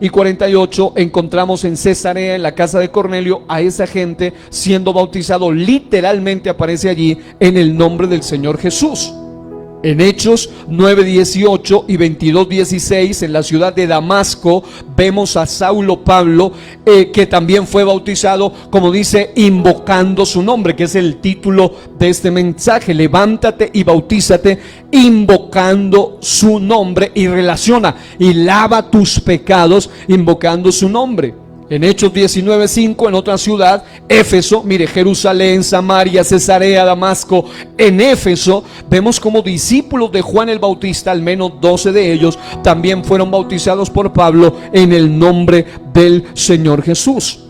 y 48, encontramos en Cesarea, en la casa de Cornelio, a esa gente siendo bautizado. Literalmente aparece allí en el nombre del Señor Jesús. En Hechos 9, 18 y 22, 16, en la ciudad de Damasco, vemos a Saulo Pablo, que también fue bautizado, como dice, invocando su nombre, que es el título de este mensaje: levántate y bautízate invocando su nombre, y relaciona: y lava tus pecados invocando su nombre. En Hechos 19:5, en otra ciudad, Éfeso, mire, Jerusalén, Samaria, Cesarea, Damasco. En Éfeso vemos como discípulos de Juan el Bautista, al menos 12 de ellos, también fueron bautizados por Pablo en el nombre del Señor Jesús.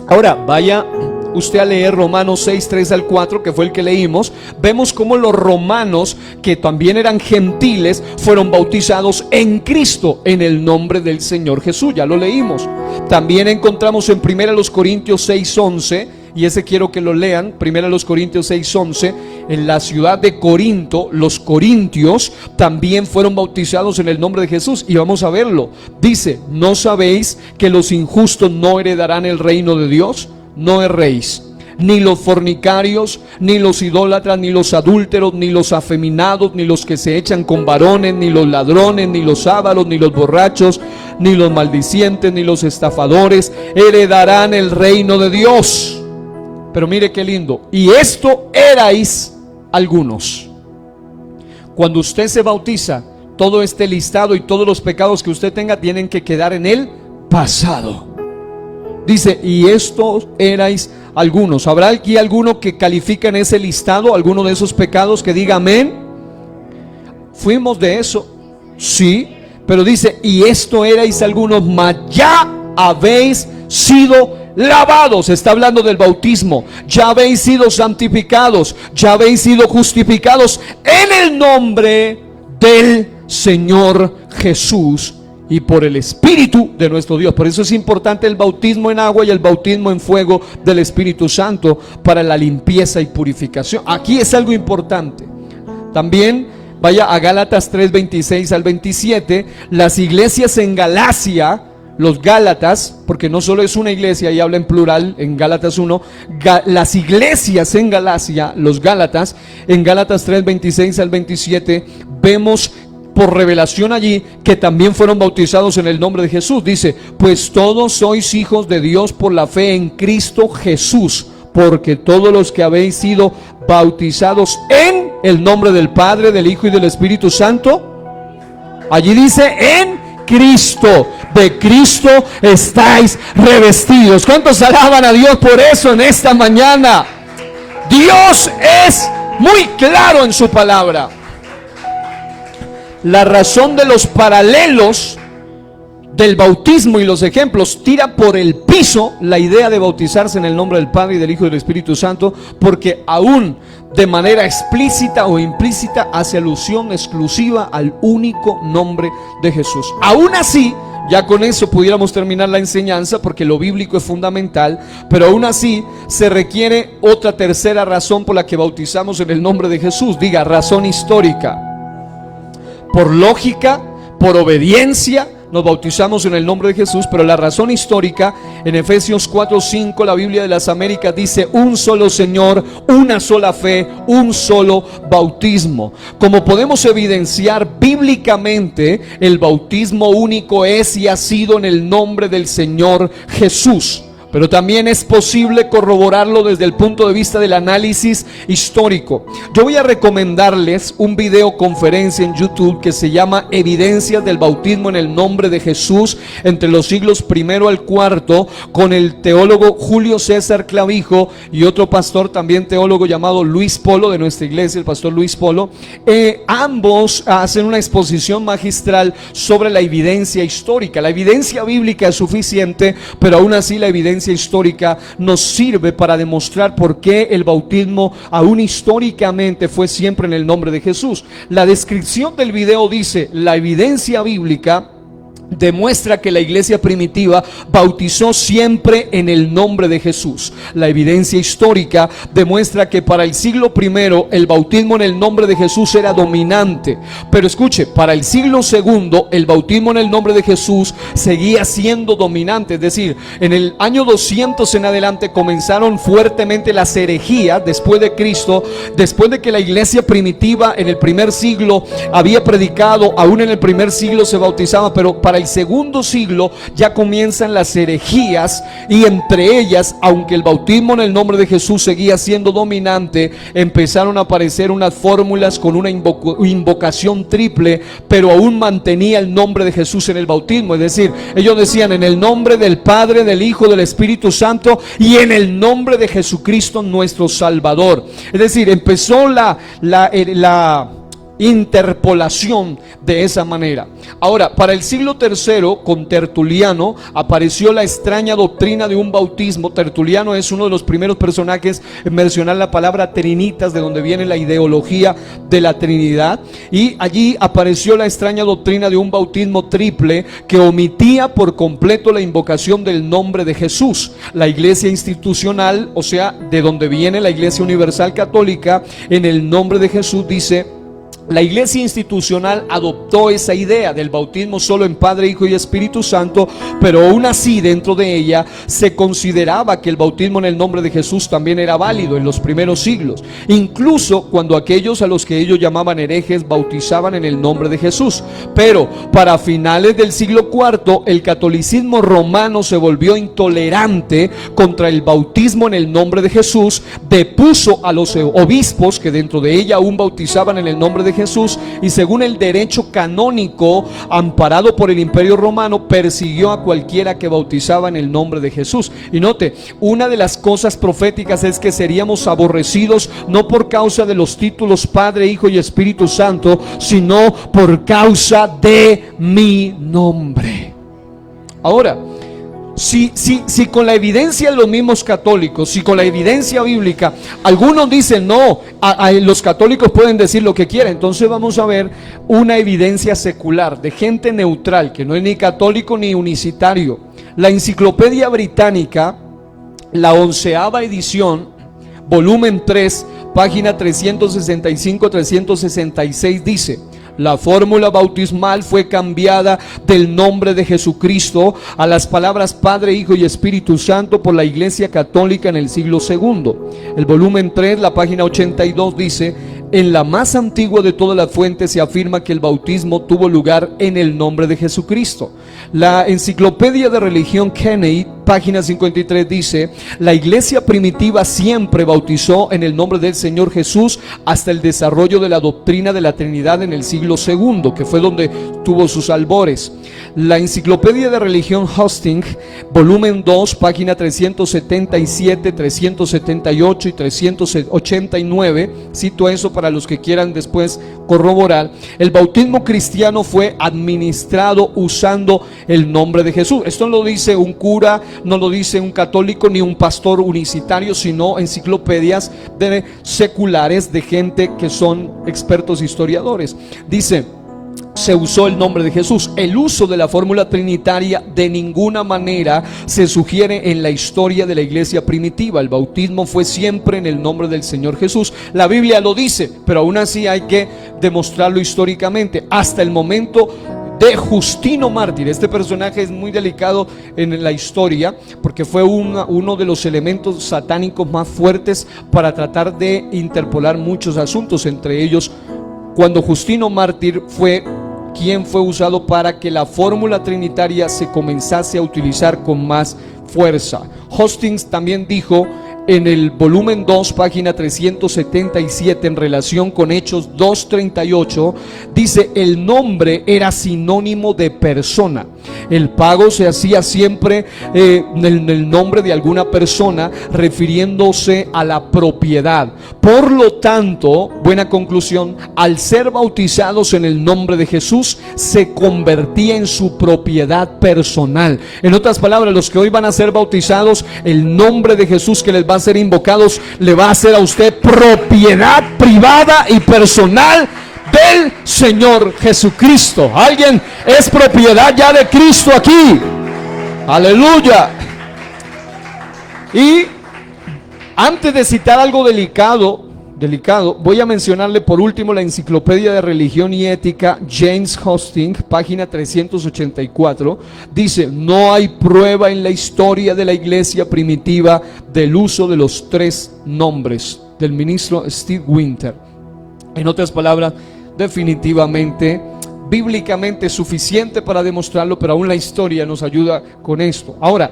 Ahora, vaya usted a leer Romanos 6, 3 al 4, que fue el que leímos. Vemos cómo los romanos, que también eran gentiles, fueron bautizados en Cristo, en el nombre del Señor Jesús. Ya lo leímos. También encontramos en 1 Corintios 6, 11, y ese quiero que lo lean. 1 Corintios 6, 11. En la ciudad de Corinto, los corintios también fueron bautizados en el nombre de Jesús, y vamos a verlo. Dice: ¿no sabéis que los injustos no heredarán el reino de Dios? No erréis, ni los fornicarios, ni los idólatras, ni los adúlteros, ni los afeminados, ni los que se echan con varones, ni los ladrones, ni los ávaros, ni los borrachos, ni los maldicientes, ni los estafadores heredarán el reino de Dios. Pero mire qué lindo: y esto erais algunos. Cuando usted se bautiza, todo este listado y todos los pecados que usted tenga tienen que quedar en el pasado. Dice: y estos erais algunos. ¿Habrá aquí alguno que califica en ese listado alguno de esos pecados que diga amén? ¿Fuimos de eso? Sí, pero dice, y esto erais algunos, mas ya habéis sido lavados. Está hablando del bautismo. Ya habéis sido santificados, ya habéis sido justificados en el nombre del Señor Jesús y por el Espíritu de nuestro Dios. Por eso es importante el bautismo en agua y el bautismo en fuego del Espíritu Santo para la limpieza y purificación. Aquí es algo importante. También vaya a Gálatas 3:26 al 27. Las iglesias en Galacia, los Gálatas, porque no solo es una iglesia, y habla en plural en Gálatas 1, las iglesias en Galacia, los Gálatas, en Gálatas 3:26 al 27, vemos por revelación allí que también fueron bautizados en el nombre de Jesús. Dice, pues todos sois hijos de Dios por la fe en Cristo Jesús, porque todos los que habéis sido bautizados en el nombre del Padre, del Hijo y del Espíritu Santo, allí dice en Cristo, de Cristo estáis revestidos. ¿Cuántos alaban a Dios por eso en esta mañana? Dios es muy claro en su palabra. La razón de los paralelos del bautismo y los ejemplos tira por el piso la idea de bautizarse en el nombre del Padre y del Hijo y del Espíritu Santo, porque aún de manera explícita o implícita hace alusión exclusiva al único nombre de Jesús. Aún así, ya con eso pudiéramos terminar la enseñanza, porque lo bíblico es fundamental, pero aún así se requiere otra tercera razón por la que bautizamos en el nombre de Jesús. Diga, razón histórica. Por lógica, por obediencia, nos bautizamos en el nombre de Jesús, pero la razón histórica, en Efesios 4:5, la Biblia de las Américas dice, un solo Señor, una sola fe, un solo bautismo. Como podemos evidenciar bíblicamente, el bautismo único es y ha sido en el nombre del Señor Jesús. Pero también es posible corroborarlo desde el punto de vista del análisis histórico. Yo voy a recomendarles un video conferencia en YouTube que se llama Evidencias del bautismo en el nombre de Jesús entre los siglos I al IV, con el teólogo Julio César Clavijo y otro pastor también teólogo llamado Luis Polo, de nuestra iglesia, el pastor Luis Polo. Ambos hacen una exposición magistral sobre la evidencia histórica. La evidencia bíblica es suficiente, pero aún así la evidencia histórica nos sirve para demostrar por qué el bautismo aún históricamente fue siempre en el nombre de Jesús. La descripción del video dice: la evidencia bíblica demuestra que la iglesia primitiva bautizó siempre en el nombre de Jesús. La evidencia histórica demuestra que para el siglo I el bautismo en el nombre de Jesús era dominante, pero escuche, para el siglo II el bautismo en el nombre de Jesús seguía siendo dominante. Es decir, en el año 200 en adelante comenzaron fuertemente las herejías después de Cristo, después de que la iglesia primitiva en el primer siglo había predicado. Aún en el primer siglo se bautizaba, pero para el segundo siglo ya comienzan las herejías, y entre ellas, aunque el bautismo en el nombre de Jesús seguía siendo dominante, empezaron a aparecer unas fórmulas con una invocación triple, pero aún mantenía el nombre de Jesús en el bautismo. Es decir, ellos decían en el nombre del Padre, del Hijo, del Espíritu Santo y en el nombre de Jesucristo nuestro Salvador. Es decir, empezó la interpolación de esa manera. Ahora, para el siglo III, con Tertuliano, apareció la extraña doctrina de un bautismo. Tertuliano es uno de los primeros personajes en mencionar la palabra trinitas, de donde viene la ideología de la Trinidad, y allí apareció la extraña doctrina de un bautismo triple que omitía por completo la invocación del nombre de Jesús. La iglesia institucional, o sea, de donde viene la iglesia universal católica, en el nombre de Jesús, dice: la iglesia institucional adoptó esa idea del bautismo solo en Padre, Hijo y Espíritu Santo, pero aún así dentro de ella se consideraba que el bautismo en el nombre de Jesús también era válido en los primeros siglos, incluso cuando aquellos a los que ellos llamaban herejes bautizaban en el nombre de Jesús. Pero para finales del siglo IV el catolicismo romano se volvió intolerante contra el bautismo en el nombre de Jesús, depuso a los obispos que dentro de ella aún bautizaban en el nombre de Jesús, y según el derecho canónico amparado por el Imperio Romano, persiguió a cualquiera que bautizaba en el nombre de Jesús. Y note, una de las cosas proféticas es que seríamos aborrecidos no por causa de los títulos Padre, Hijo y Espíritu Santo, sino por causa de mi nombre. Ahora, si con la evidencia de los mismos católicos, si con la evidencia bíblica, algunos dicen no, los católicos pueden decir lo que quieran, entonces vamos a ver una evidencia secular de gente neutral, que no es ni católico ni unicitario. La Enciclopedia Británica, la 11ª edición, volumen 3, página 365-366, dice: la fórmula bautismal fue cambiada del nombre de Jesucristo a las palabras Padre, Hijo y Espíritu Santo por la Iglesia Católica en el siglo II. El volumen 3, la página 82, dice: en la más antigua de todas las fuentes se afirma que el bautismo tuvo lugar en el nombre de Jesucristo. La Enciclopedia de Religión Kennedy, página 53, dice: la iglesia primitiva siempre bautizó en el nombre del Señor Jesús hasta el desarrollo de la doctrina de la Trinidad en el siglo II, que fue donde tuvo sus albores. La Enciclopedia de Religión Hosting, volumen 2, página 377, 378 y 389, cito eso para los que quieran después corroborar: el bautismo cristiano fue administrado usando el nombre de Jesús. Esto no lo dice un cura, no lo dice un católico ni un pastor unicitario, sino enciclopedias seculares de gente que son expertos historiadores. Dice: se usó el nombre de Jesús. El uso de la fórmula trinitaria de ninguna manera se sugiere en la historia de la iglesia primitiva. El bautismo fue siempre en el nombre del Señor Jesús. La Biblia lo dice, pero aún así hay que demostrarlo históricamente. Hasta el momento de Justino Mártir. Este personaje es muy delicado en la historia porque fue uno de los elementos satánicos más fuertes para tratar de interpolar muchos asuntos, entre ellos cuando Justino Mártir fue quien fue usado para que la fórmula trinitaria se comenzase a utilizar con más fuerza. Hostings también dijo en el volumen 2, página 377, en relación con Hechos 2:38, dice: el nombre era sinónimo de persona. El pago se hacía siempre en el nombre de alguna persona, refiriéndose a la propiedad. Por lo tanto, buena conclusión, al ser bautizados en el nombre de Jesús, se convertía en su propiedad personal. En otras palabras, los que hoy van a ser bautizados, el nombre de Jesús que les va a ser invocados le va a ser a usted propiedad privada y personal del Señor Jesucristo. ¿Alguien es propiedad ya de Cristo aquí? Aleluya. Y antes de citar algo delicado, voy a mencionarle por último la Enciclopedia de Religión y Ética, James Hosting, página 384, dice: no hay prueba en la historia de la iglesia primitiva del uso de los 3 nombres del ministro Steve Winter. En otras palabras, definitivamente, bíblicamente suficiente para demostrarlo, pero aún la historia nos ayuda con esto. Ahora,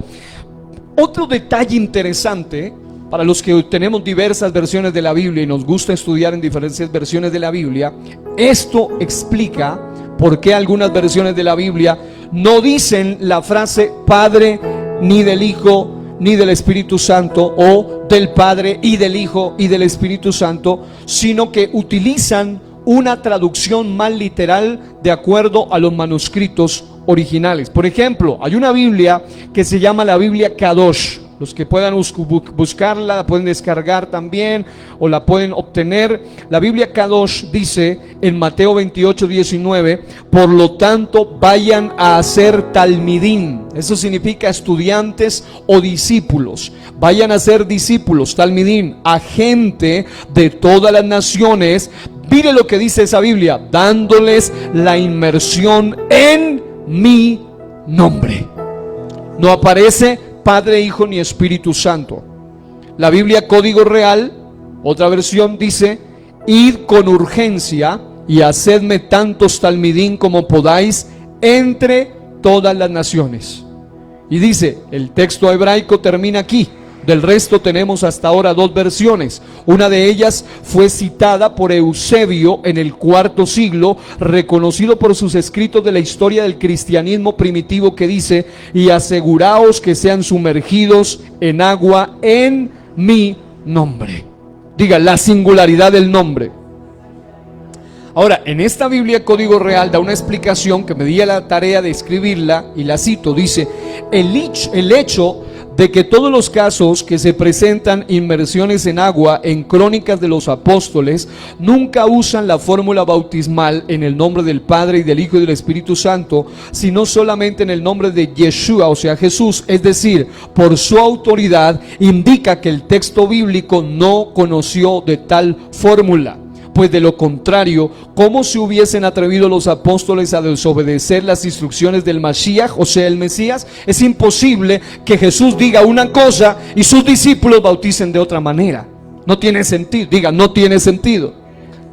otro detalle interesante para los que tenemos diversas versiones de la Biblia y nos gusta estudiar en diferentes versiones de la Biblia, esto explica por qué algunas versiones de la Biblia no dicen la frase Padre, ni del Hijo, ni del Espíritu Santo, o del Padre y del Hijo y del Espíritu Santo, sino que utilizan una traducción más literal de acuerdo a los manuscritos originales. Por ejemplo, hay una Biblia que se llama la Biblia Kadosh. Los que puedan buscarla, la pueden descargar también o la pueden obtener. La Biblia Kadosh dice en Mateo 28:19: por lo tanto vayan a hacer talmidín. Eso significa estudiantes o discípulos. Vayan a ser discípulos, talmidín, a gente de todas las naciones. Mire lo que dice esa Biblia: dándoles la inmersión en mi nombre. No aparece Padre, Hijo ni Espíritu Santo. La Biblia Código Real, otra versión, dice: id con urgencia y hacedme tantos talmidín como podáis entre todas las naciones. Y dice, el texto hebraico termina aquí: Del resto tenemos hasta ahora dos versiones. Una de ellas fue citada por Eusebio en el IV siglo, reconocido por sus escritos de la historia del cristianismo primitivo, que dice: y aseguraos que sean sumergidos en agua en mi nombre. Diga, la singularidad del nombre. Ahora, en esta Biblia Código Real da una explicación que me di a la tarea de escribirla y la cito. Dice: el hecho de que todos los casos que se presentan inmersiones en agua en Crónicas de los Apóstoles nunca usan la fórmula bautismal en el nombre del Padre y del Hijo y del Espíritu Santo, sino solamente en el nombre de Yeshua, o sea Jesús, es decir, por su autoridad, indica que el texto bíblico no conoció de tal fórmula. Pues de lo contrario, ¿cómo se hubiesen atrevido los apóstoles a desobedecer las instrucciones del Mashiach, o sea el Mesías? Es imposible que Jesús diga una cosa y sus discípulos bauticen de otra manera. No tiene sentido, diga, no tiene sentido.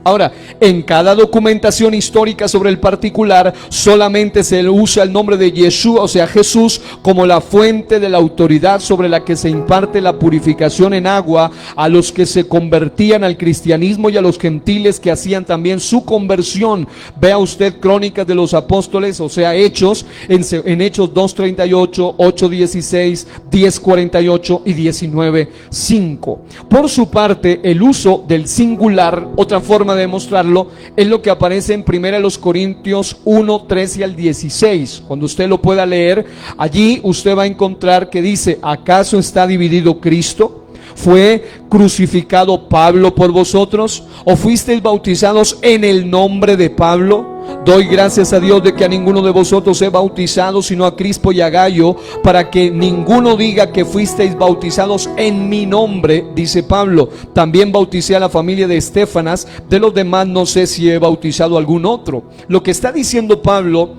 Ahora, en cada documentación histórica sobre el particular solamente se usa el nombre de Yeshua, o sea Jesús, como la fuente de la autoridad sobre la que se imparte la purificación en agua a los que se convertían al cristianismo y a los gentiles que hacían también su conversión. Vea usted Crónicas de los Apóstoles, o sea Hechos, en Hechos 2:38, 8:16, 10:48 y 19:5. Por su parte, el uso del singular, otra forma de demostrarlo, es lo que aparece en 1 Corintios 1, 13 al 16. Cuando usted lo pueda leer, allí usted va a encontrar que dice: ¿acaso está dividido Cristo? ¿Fue crucificado Pablo por vosotros? ¿O fuisteis bautizados en el nombre de Pablo? Doy gracias a Dios de que a ninguno de vosotros he bautizado, sino a Crispo y a Gayo, para que ninguno diga que fuisteis bautizados en mi nombre, dice Pablo. También bauticé a la familia de Estéfanas, de los demás no sé si he bautizado a algún otro. Lo que está diciendo Pablo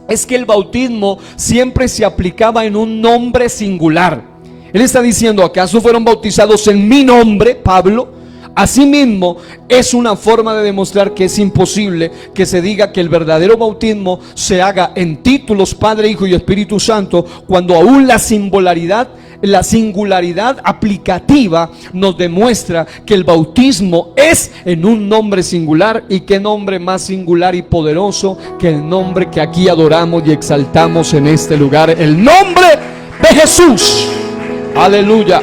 es que el bautismo siempre se aplicaba en un nombre singular. Él está diciendo: ¿acaso fueron bautizados en mi nombre, Pablo? Asimismo, es una forma de demostrar que es imposible que se diga que el verdadero bautismo se haga en títulos Padre, Hijo y Espíritu Santo, cuando aún la singularidad aplicativa nos demuestra que el bautismo es en un nombre singular. Y qué nombre más singular y poderoso que el nombre que aquí adoramos y exaltamos en este lugar: el nombre de Jesús. Aleluya.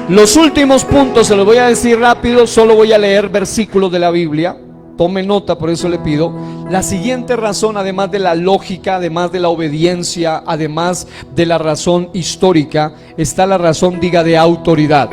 Los últimos puntos se los voy a decir rápido, solo voy a leer versículos de la Biblia. Tome nota, por eso le pido. La siguiente razón, además de la lógica, además de la obediencia, además de la razón histórica, está la razón, diga, de autoridad.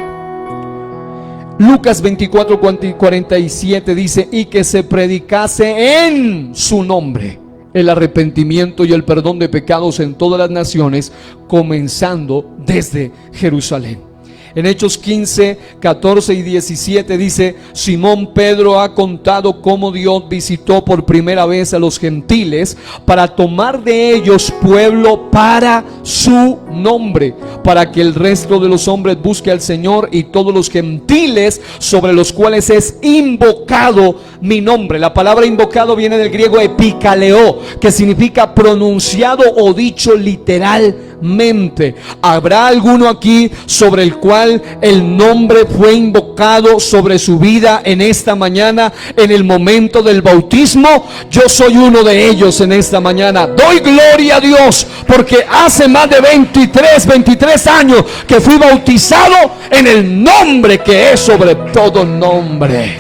Lucas 24:47 dice: y que se predicase en su nombre el arrepentimiento y el perdón de pecados en todas las naciones, comenzando desde Jerusalén. En Hechos 15, 14 y 17 dice: Simón Pedro ha contado cómo Dios visitó por primera vez a los gentiles para tomar de ellos pueblo para su nombre, para que el resto de los hombres busque al Señor, y todos los gentiles sobre los cuales es invocado mi nombre. La palabra invocado viene del griego epikaleo, que significa pronunciado o dicho literalmente. ¿Habrá alguno aquí sobre el cual el nombre fue invocado sobre su vida en esta mañana, en el momento del bautismo? Yo soy uno de ellos en esta mañana. Doy gloria a Dios porque hace más de 23 años que fui bautizado en el nombre que es sobre todo nombre.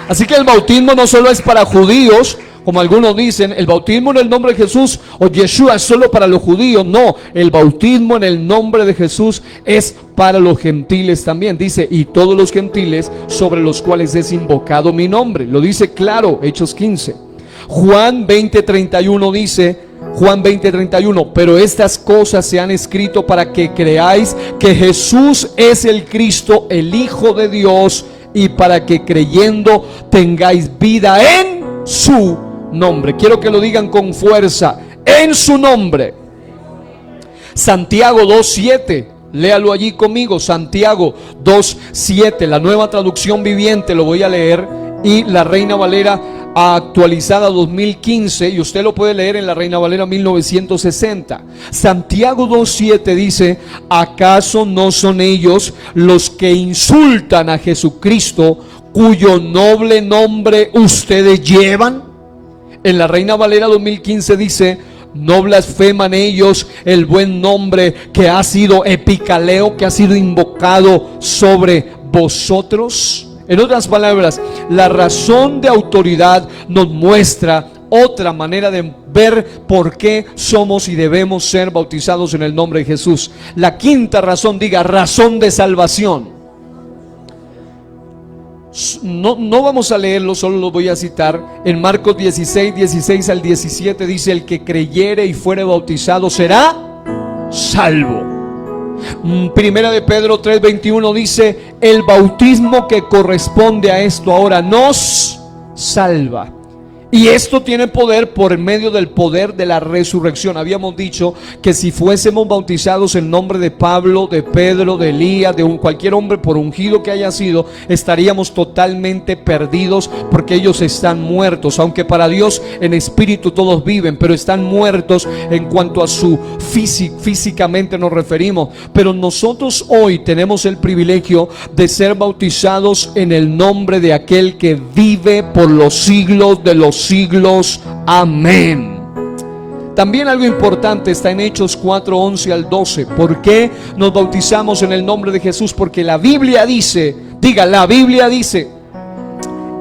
Así que el bautismo no solo es para judíos, como algunos dicen. El bautismo en el nombre de Jesús o Yeshua es solo para los judíos. No, el bautismo en el nombre de Jesús es para los gentiles también. Dice: y todos los gentiles sobre los cuales es invocado mi nombre. Lo dice claro, Hechos 15. Juan 20:31 dice: Juan 20:31, pero estas cosas se han escrito para que creáis que Jesús es el Cristo, el Hijo de Dios, y para que creyendo tengáis vida en su nombre. Quiero que lo digan con fuerza: en su nombre. Santiago 2:7, léalo allí conmigo. Santiago 2:7, la Nueva Traducción Viviente, lo voy a leer, y la Reina Valera actualizada 2015, y usted lo puede leer en la Reina Valera 1960. Santiago 2:7 dice: ¿acaso no son ellos los que insultan a Jesucristo, cuyo noble nombre ustedes llevan? En la Reina Valera 2015 dice: no blasfeman ellos el buen nombre que ha sido epicaleo, que ha sido invocado sobre vosotros. En otras palabras, la razón de autoridad nos muestra otra manera de ver por qué somos y debemos ser bautizados en el nombre de Jesús. La quinta razón, diga, razón de salvación. No vamos a leerlo, solo lo voy a citar. En Marcos 16 al 17 dice: el que creyere y fuere bautizado será salvo. Primera de Pedro 3:21 dice: el bautismo que corresponde a esto ahora nos salva. Y esto tiene poder por medio del poder de la resurrección. Habíamos dicho que si fuésemos bautizados en nombre de Pablo, de Pedro, de Elías, de cualquier hombre, por ungido que haya sido, estaríamos totalmente perdidos, porque ellos están muertos. Aunque para Dios en espíritu todos viven, pero están muertos en cuanto a su físicamente nos referimos. Pero nosotros hoy tenemos el privilegio de ser bautizados en el nombre de aquel que vive por los siglos de los siglos. Amén. También algo importante está en Hechos 4:11 al 12. ¿Por qué nos bautizamos en el nombre de Jesús? Porque la Biblia dice, diga, la Biblia dice: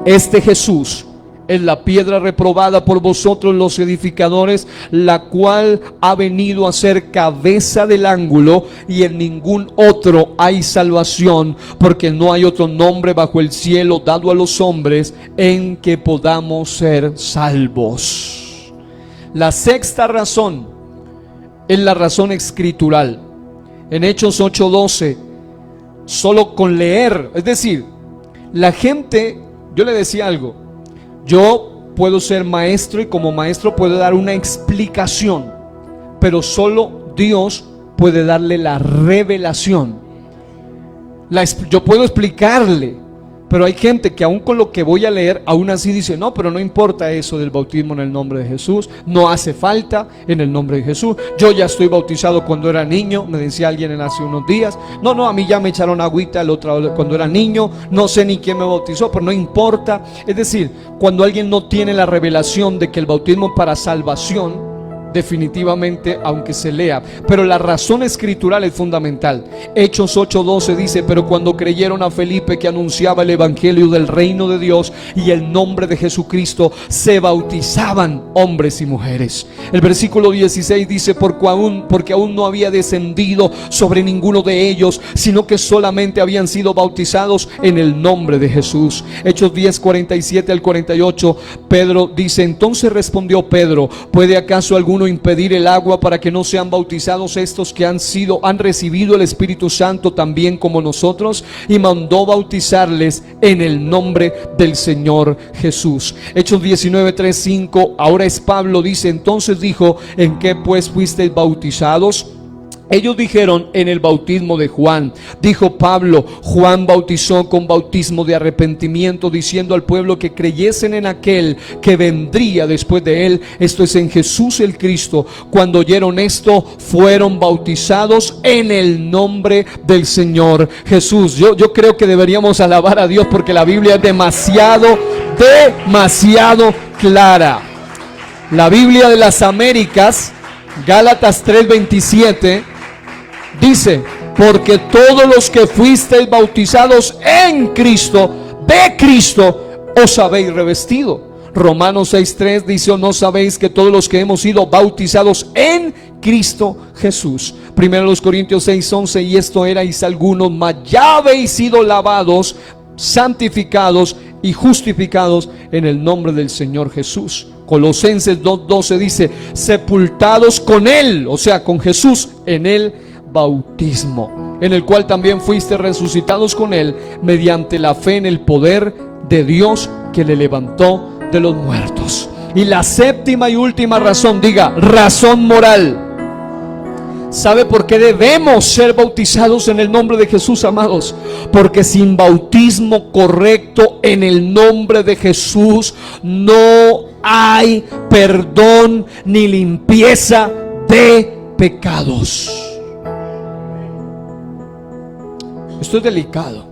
este Jesús es la piedra reprobada por vosotros los edificadores, la cual ha venido a ser cabeza del ángulo, y en ningún otro hay salvación, porque no hay otro nombre bajo el cielo dado a los hombres en que podamos ser salvos. La sexta razón es la razón escritural. En Hechos 8:12, solo con leer, es decir, la gente, yo le decía algo, yo puedo ser maestro y como maestro puedo dar una explicación, pero solo Dios puede darle la revelación. Yo puedo explicarle, pero hay gente que aún con lo que voy a leer, aún así dice: no, pero no importa eso del bautismo en el nombre de Jesús, no hace falta en el nombre de Jesús. Yo ya estoy bautizado cuando era niño, me decía alguien en hace unos días. No, a mí ya me echaron agüita cuando era niño, no sé ni quién me bautizó, pero no importa. Es decir, cuando alguien no tiene la revelación de que el bautismo es para salvación, definitivamente, aunque se lea, pero la razón escritural es fundamental. Hechos 8:12 dice: pero cuando creyeron a Felipe, que anunciaba el evangelio del reino de Dios y el nombre de Jesucristo, se bautizaban hombres y mujeres. El versículo 16 dice: porque aún no había descendido sobre ninguno de ellos, sino que solamente habían sido bautizados en el nombre de Jesús. Hechos 10:47 al 48, Pedro dice: entonces respondió Pedro: ¿puede acaso alguno impedir el agua para que no sean bautizados estos que han recibido el Espíritu Santo también como nosotros? Y mandó bautizarles en el nombre del Señor Jesús. Hechos 19:3-5, ahora es Pablo, dice: entonces dijo: ¿en qué pues fuisteis bautizados? Ellos dijeron: en el bautismo de Juan. Dijo Pablo: Juan bautizó con bautismo de arrepentimiento, diciendo al pueblo que creyesen en aquel que vendría después de él, esto es, en Jesús el Cristo. Cuando oyeron esto, fueron bautizados en el nombre del Señor Jesús. Yo creo que deberíamos alabar a Dios, porque la Biblia es demasiado clara. La Biblia de las Américas, Gálatas 3:27, dice: porque todos los que fuisteis bautizados en Cristo, de Cristo, os habéis revestido. Romanos 6:3 dice: ¿o no sabéis que todos los que hemos sido bautizados en Cristo Jesús? Primero Corintios 6:11, y esto erais algunos, mas ya habéis sido lavados, santificados y justificados en el nombre del Señor Jesús. Colosenses 2:12 dice: sepultados con Él, o sea, con Jesús, en el bautismo, en el cual también fuiste resucitados con Él mediante la fe en el poder de Dios que le levantó de los muertos. Y la séptima y última razón, diga, razón moral. ¿Sabe por qué debemos ser bautizados en el nombre de Jesús, amados? Porque sin bautismo correcto en el nombre de Jesús no hay perdón ni limpieza de pecados. Esto es delicado.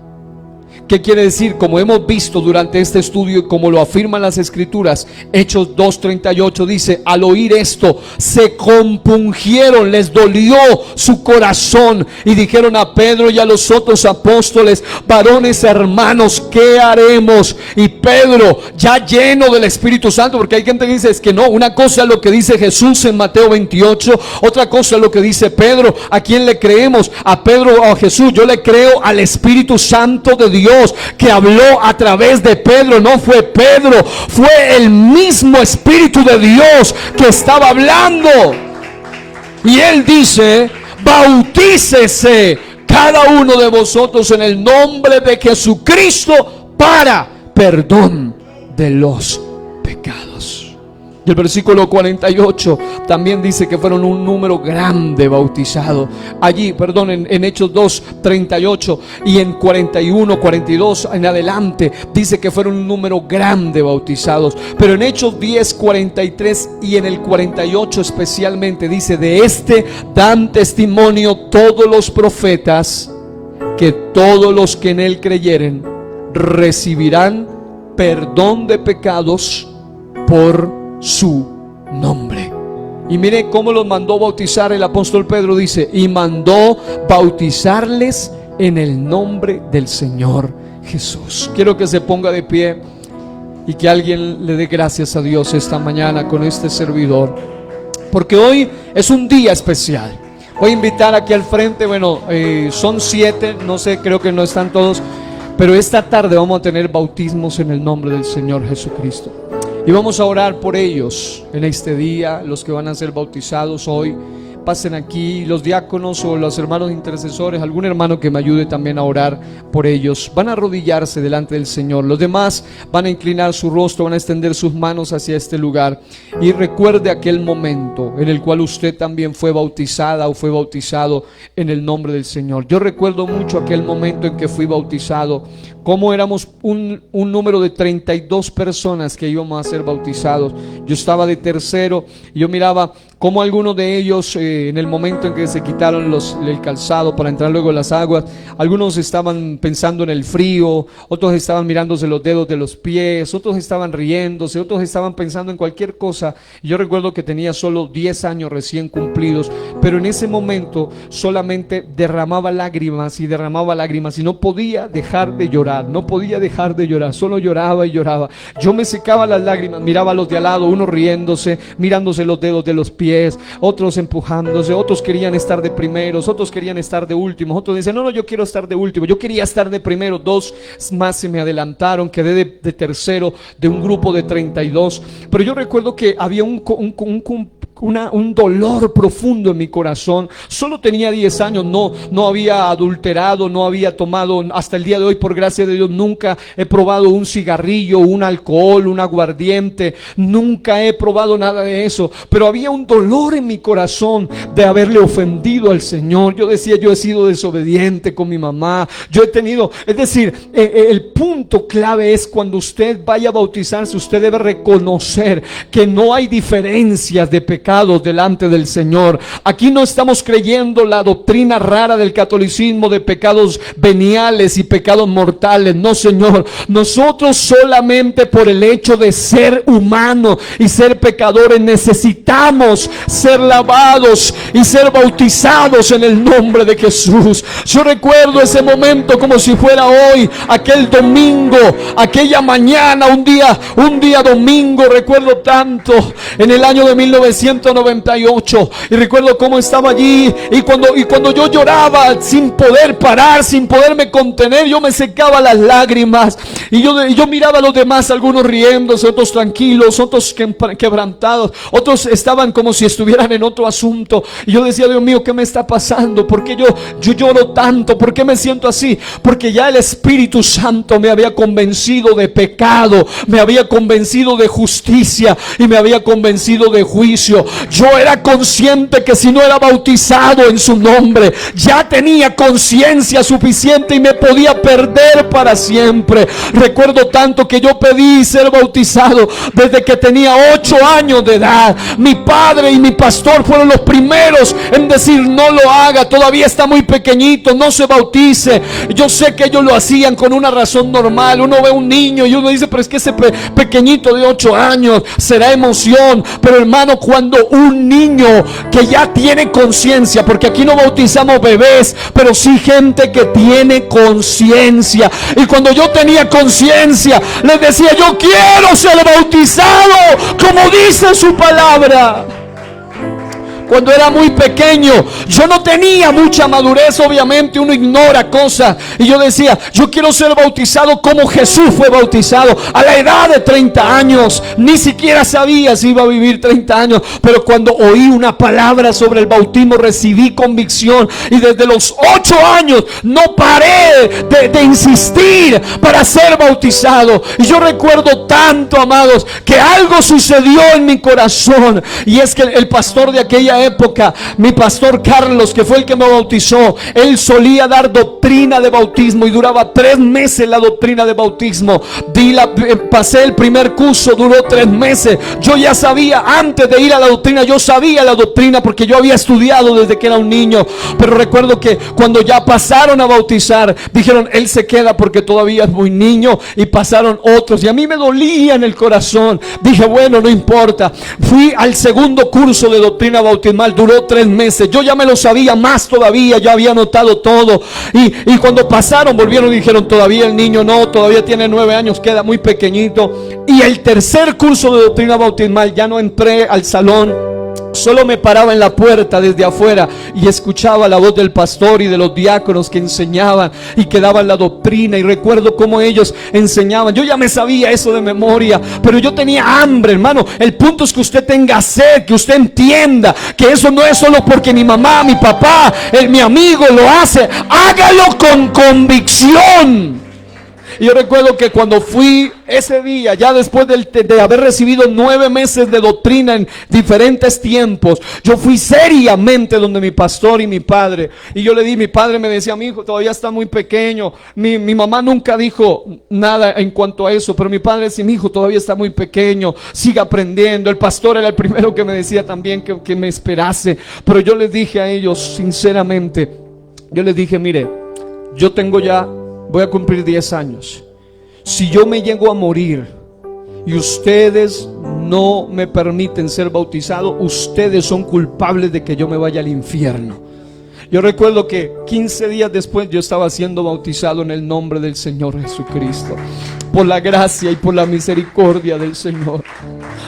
¿Qué quiere decir? Como hemos visto durante este estudio y como lo afirman las escrituras, Hechos 2:38 dice: al oír esto se compungieron, les dolió su corazón y dijeron a Pedro y a los otros apóstoles: varones hermanos, ¿qué haremos? Y Pedro, ya lleno del Espíritu Santo, porque hay gente que dice es que no, una cosa es lo que dice Jesús en Mateo 28, otra cosa es lo que dice Pedro. ¿A quién le creemos? ¿A Pedro o a Jesús? Yo le creo al Espíritu Santo de Dios que habló a través de Pedro. No fue Pedro, fue el mismo Espíritu de Dios que estaba hablando. Y él dice: bautícese cada uno de vosotros en el nombre de Jesucristo para perdón de los pecados. Y el versículo 48 también dice que fueron un número grande bautizado. Allí, en Hechos 2:38 y en 41, 42 en adelante dice que fueron un número grande bautizados. Pero en Hechos 10:43 y en el 48 especialmente dice: de este dan testimonio todos los profetas, que todos los que en él creyeren recibirán perdón de pecados por su nombre. Y mire cómo los mandó bautizar el apóstol Pedro. Dice: y mandó bautizarles en el nombre del Señor Jesús. Quiero que se ponga de pie y que alguien le dé gracias a Dios esta mañana con este servidor, porque hoy es un día especial. Voy a invitar aquí al frente, son 7, no sé, creo que no están todos, pero esta tarde vamos a tener bautismos en el nombre del Señor Jesucristo. Y vamos a orar por ellos en este día, los que van a ser bautizados hoy. Pasen aquí los diáconos o los hermanos intercesores, algún hermano que me ayude también a orar por ellos. Van a arrodillarse delante del Señor. Los demás van a inclinar su rostro, van a extender sus manos hacia este lugar. Y recuerde aquel momento en el cual usted también fue bautizada o fue bautizado en el nombre del Señor. Yo recuerdo mucho aquel momento en que fui bautizado, como éramos un número de 32 personas que íbamos a ser bautizados. Yo estaba de tercero y yo miraba cómo algunos de ellos en el momento en que se quitaron el calzado para entrar luego en las aguas, algunos estaban pensando en el frío, otros estaban mirándose los dedos de los pies, otros estaban riéndose, otros estaban pensando en cualquier cosa. Yo recuerdo que tenía solo 10 años recién cumplidos, pero en ese momento solamente derramaba lágrimas y no podía dejar de llorar. No podía dejar de llorar, solo lloraba y lloraba. Yo me secaba las lágrimas, miraba a los de al lado, unos riéndose, mirándose los dedos de los pies, otros empujándose, otros querían estar de primeros, otros querían estar de últimos, otros decían: no, yo quiero estar de último. Yo quería estar de primero, 2 más se me adelantaron, quedé de tercero de un grupo de 32. Pero yo recuerdo que había un dolor profundo en mi corazón. Solo tenía 10 años, no había adulterado, no había tomado, hasta el día de hoy, por gracia de Dios, nunca he probado un cigarrillo, un alcohol, un aguardiente, nunca he probado nada de eso. Pero había un dolor en mi corazón de haberle ofendido al Señor. Yo decía: yo he sido desobediente con mi mamá, yo he tenido, es decir, el punto clave es cuando usted vaya a bautizarse, usted debe reconocer que no hay diferencias de pecados delante del Señor. Aquí no estamos creyendo la doctrina rara del catolicismo de pecados veniales y pecados mortales. No, Señor. Nosotros solamente por el hecho de ser humanos y ser pecadores necesitamos ser lavados y ser bautizados en el nombre de Jesús. Yo recuerdo ese momento como si fuera hoy, aquel domingo, aquella mañana, un día domingo. Recuerdo tanto en el año de 1998 y recuerdo cómo estaba allí y cuando yo lloraba sin poder parar, sin poderme contener, yo me secaba las lágrimas y yo miraba a los demás, algunos riéndose, otros tranquilos, otros quebrantados, otros estaban como si estuvieran en otro asunto y yo decía: Dios mío, ¿qué me está pasando? ¿Por qué yo lloro tanto? ¿Por qué me siento así? Porque ya el Espíritu Santo me había convencido de pecado, me había convencido de justicia y me había convencido de juicio. yo era consciente que si no era bautizado en su nombre, ya tenía conciencia suficiente y me podía perder para siempre. Recuerdo tanto que yo pedí ser bautizado desde que tenía 8 años de edad. Mi padre y mi pastor fueron los primeros en decir: no lo haga, todavía está muy pequeñito, no se bautice. Yo sé que ellos lo hacían con una razón normal. Uno ve un niño y uno dice: pero es que ese pequeñito de 8 años será emoción. Pero hermano, cuando un niño que ya tiene conciencia, porque aquí no bautizamos bebés, pero sí gente que tiene conciencia, y cuando yo tenía conciencia les decía: yo quiero ser bautizado como dice su palabra. Cuando era muy pequeño, yo no tenía mucha madurez, obviamente uno ignora cosas, y yo decía: yo quiero ser bautizado como Jesús fue bautizado a la edad de 30 años. Ni siquiera sabía si iba a vivir 30 años, pero cuando oí una palabra sobre el bautismo recibí convicción, y desde los 8 años no paré de insistir para ser bautizado. Y yo recuerdo tanto, amados, que algo sucedió en mi corazón, y es que el pastor de aquella época, mi pastor Carlos, que fue el que me bautizó, él solía dar doctrina de bautismo y duraba 3 meses la doctrina de bautismo. Pasé el primer curso, duró 3 meses. Yo ya sabía, antes de ir a la doctrina, yo sabía la doctrina porque yo había estudiado desde que era un niño. Pero recuerdo que cuando ya pasaron a bautizar, dijeron: él se queda porque todavía es muy niño, y pasaron otros, y a mí me dolía en el corazón. Dije: bueno, no importa. Fui al segundo curso de doctrina bautismal, duró 3 meses. Yo ya me lo sabía más todavía, ya había anotado todo, y cuando pasaron volvieron y dijeron: todavía el niño no, todavía tiene 9 años, queda muy pequeñito. Y el tercer curso de doctrina bautismal ya no entré al salón. Solo me paraba en la puerta desde afuera y escuchaba la voz del pastor y de los diáconos que enseñaban y que daban la doctrina, y recuerdo cómo ellos enseñaban. Yo ya me sabía eso de memoria, pero yo tenía hambre, hermano. El punto es que usted tenga sed, que usted entienda que eso no es solo porque mi mamá, mi papá, mi amigo lo hace. Hágalo con convicción. Y yo recuerdo que cuando fui ese día, ya después de haber recibido 9 meses de doctrina en diferentes tiempos, yo fui seriamente donde mi pastor y mi padre. Y yo le di, mi padre me decía: mi hijo todavía está muy pequeño. Mi mamá nunca dijo nada en cuanto a eso, pero mi padre decía: mi hijo todavía está muy pequeño, siga aprendiendo. El pastor era el primero que me decía también que me esperase. Pero yo les dije a ellos sinceramente, yo les dije: mire, yo voy a cumplir 10 años. Si yo me llego a morir y ustedes no me permiten ser bautizado, ustedes son culpables de que yo me vaya al infierno. Yo recuerdo que 15 días después yo estaba siendo bautizado en el nombre del Señor Jesucristo, por la gracia y por la misericordia del Señor.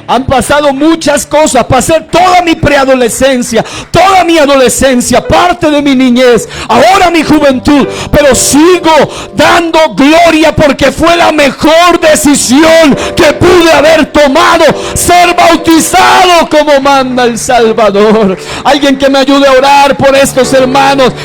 Han pasado muchas cosas. Pasé toda mi preadolescencia, toda mi adolescencia, parte de mi niñez, ahora mi juventud, pero sigo dando gloria porque fue la mejor decisión que pude haber tomado, ser bautizado como manda el Salvador. Alguien que me ayude a orar por estos hermanos,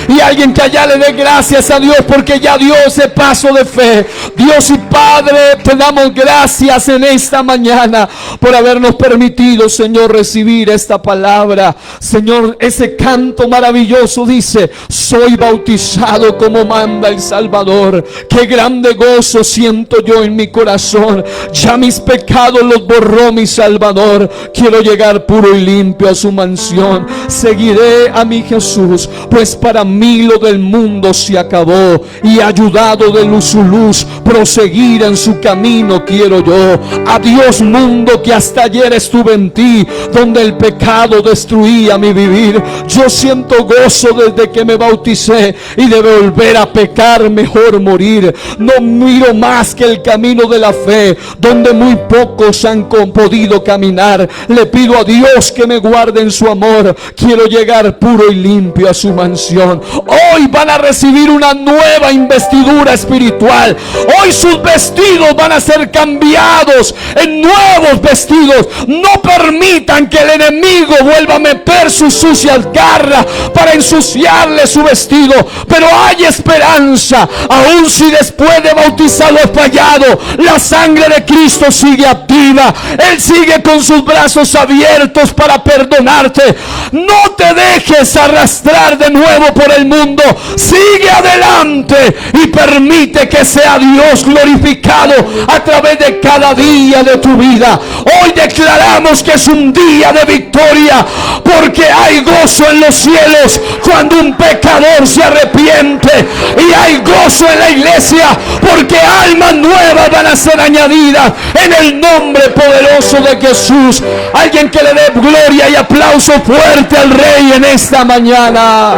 y alguien que allá le dé gracias a Dios porque ya dio ese paso de fe. Dios y Padre, te damos gracias en esta mañana por habernos permitido, Señor, recibir esta palabra. Señor, ese canto maravilloso dice: soy bautizado como manda el Salvador. Qué grande gozo siento yo en mi corazón. Ya mis pecados los borró mi Salvador. Quiero llegar puro y limpio a su mansión. Seguiré a mi Jesús, pues para mí lo del mundo se acabó, y ayudado de su luz proseguir en su camino quiero yo. Adiós mundo que hasta ayer estuve en ti, donde el pecado destruía mi vivir. Yo siento gozo desde que me bauticé, y de volver a pecar mejor morir. No miro más que el camino de la fe, donde muy pocos han podido caminar. Le pido a Dios que me guarde en su amor. Quiero llegar puro y limpio a su mansión. Hoy van a recibir una nueva investidura espiritual. Hoy sus vestidos van a ser cambiados en nuevos vestidos. No permitan que el enemigo vuelva a meter sus sucias garras para ensuciarle su vestido. Pero hay esperanza. Aun si después de bautizado he fallado, la sangre de Cristo sigue activa. Él sigue con sus brazos abiertos abiertos para perdonarte. No te dejes arrastrar de nuevo por el mundo. Sigue adelante y permite que sea Dios glorificado a través de cada día de tu vida. Hoy declaramos que es un día de victoria, porque hay gozo en los cielos cuando un pecador se arrepiente, y hay gozo en la iglesia porque almas nuevas van a ser añadidas en el nombre poderoso de Jesús. Alguien que le dé gloria y aplauso fuerte al Rey en esta mañana.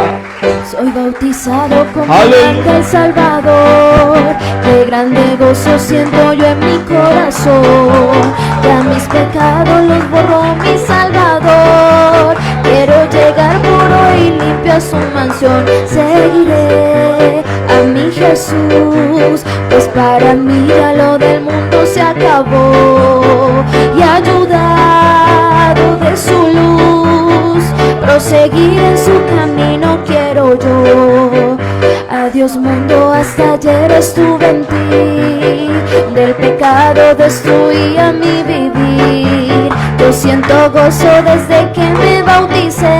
Soy bautizado como ángel salvador, qué grande gozo siento yo en mi corazón. Ya mis pecados los borró mi Salvador. Quiero llegar puro y limpio a su mansión. Seguiré a mi Jesús, pues para mí ya lo del mundo se acabó. Y ayudado de su luz, proseguir en su camino quiero yo. Adiós mundo, hasta ayer estuve en ti, del pecado destruía mi vivir. Yo siento gozo desde que me bauticé,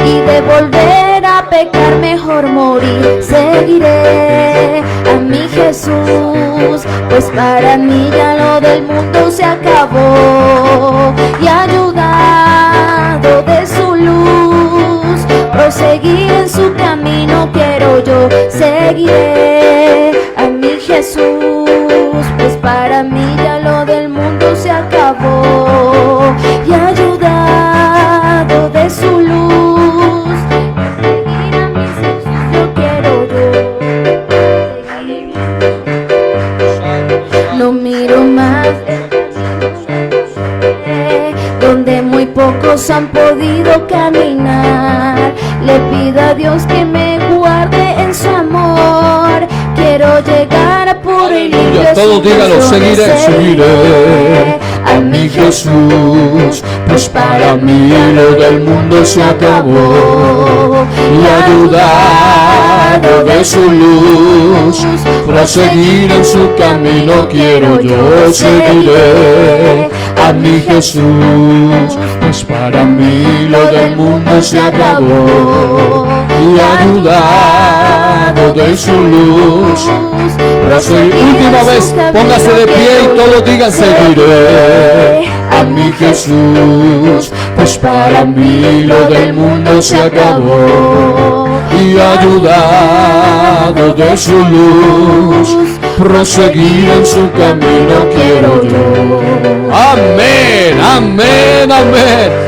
y de volver a pecar mejor morir. Seguiré a mi Jesús, pues para mí ya lo del mundo se acabó. Y ayudado de su luz, proseguir en su camino quiero yo. Seguiré a mi Jesús, pues para mí ya lo del mundo se acabó. Y ayudado de su luz, seguir a mi Jesús yo quiero yo. No miro más donde muy pocos han podido caminar. Le pido a Dios que me guarde en su amor. Quiero llegar a puro y limpio. Todos díganlo, seguiré a mi Jesús, pues para mí lo del mundo se acabó. Y ayudado de su luz, proseguir en su camino quiero yo. Seguiré a mi Jesús, pues para mí lo del mundo se acabó. Y ayudado de su luz, proseguir. Última vez, póngase de pie y todos digan: seguiré a mi Jesús, pues para mí lo del mundo se acabó. Y ayudado de su luz, proseguir en su camino quiero yo. Amén, amén, amén.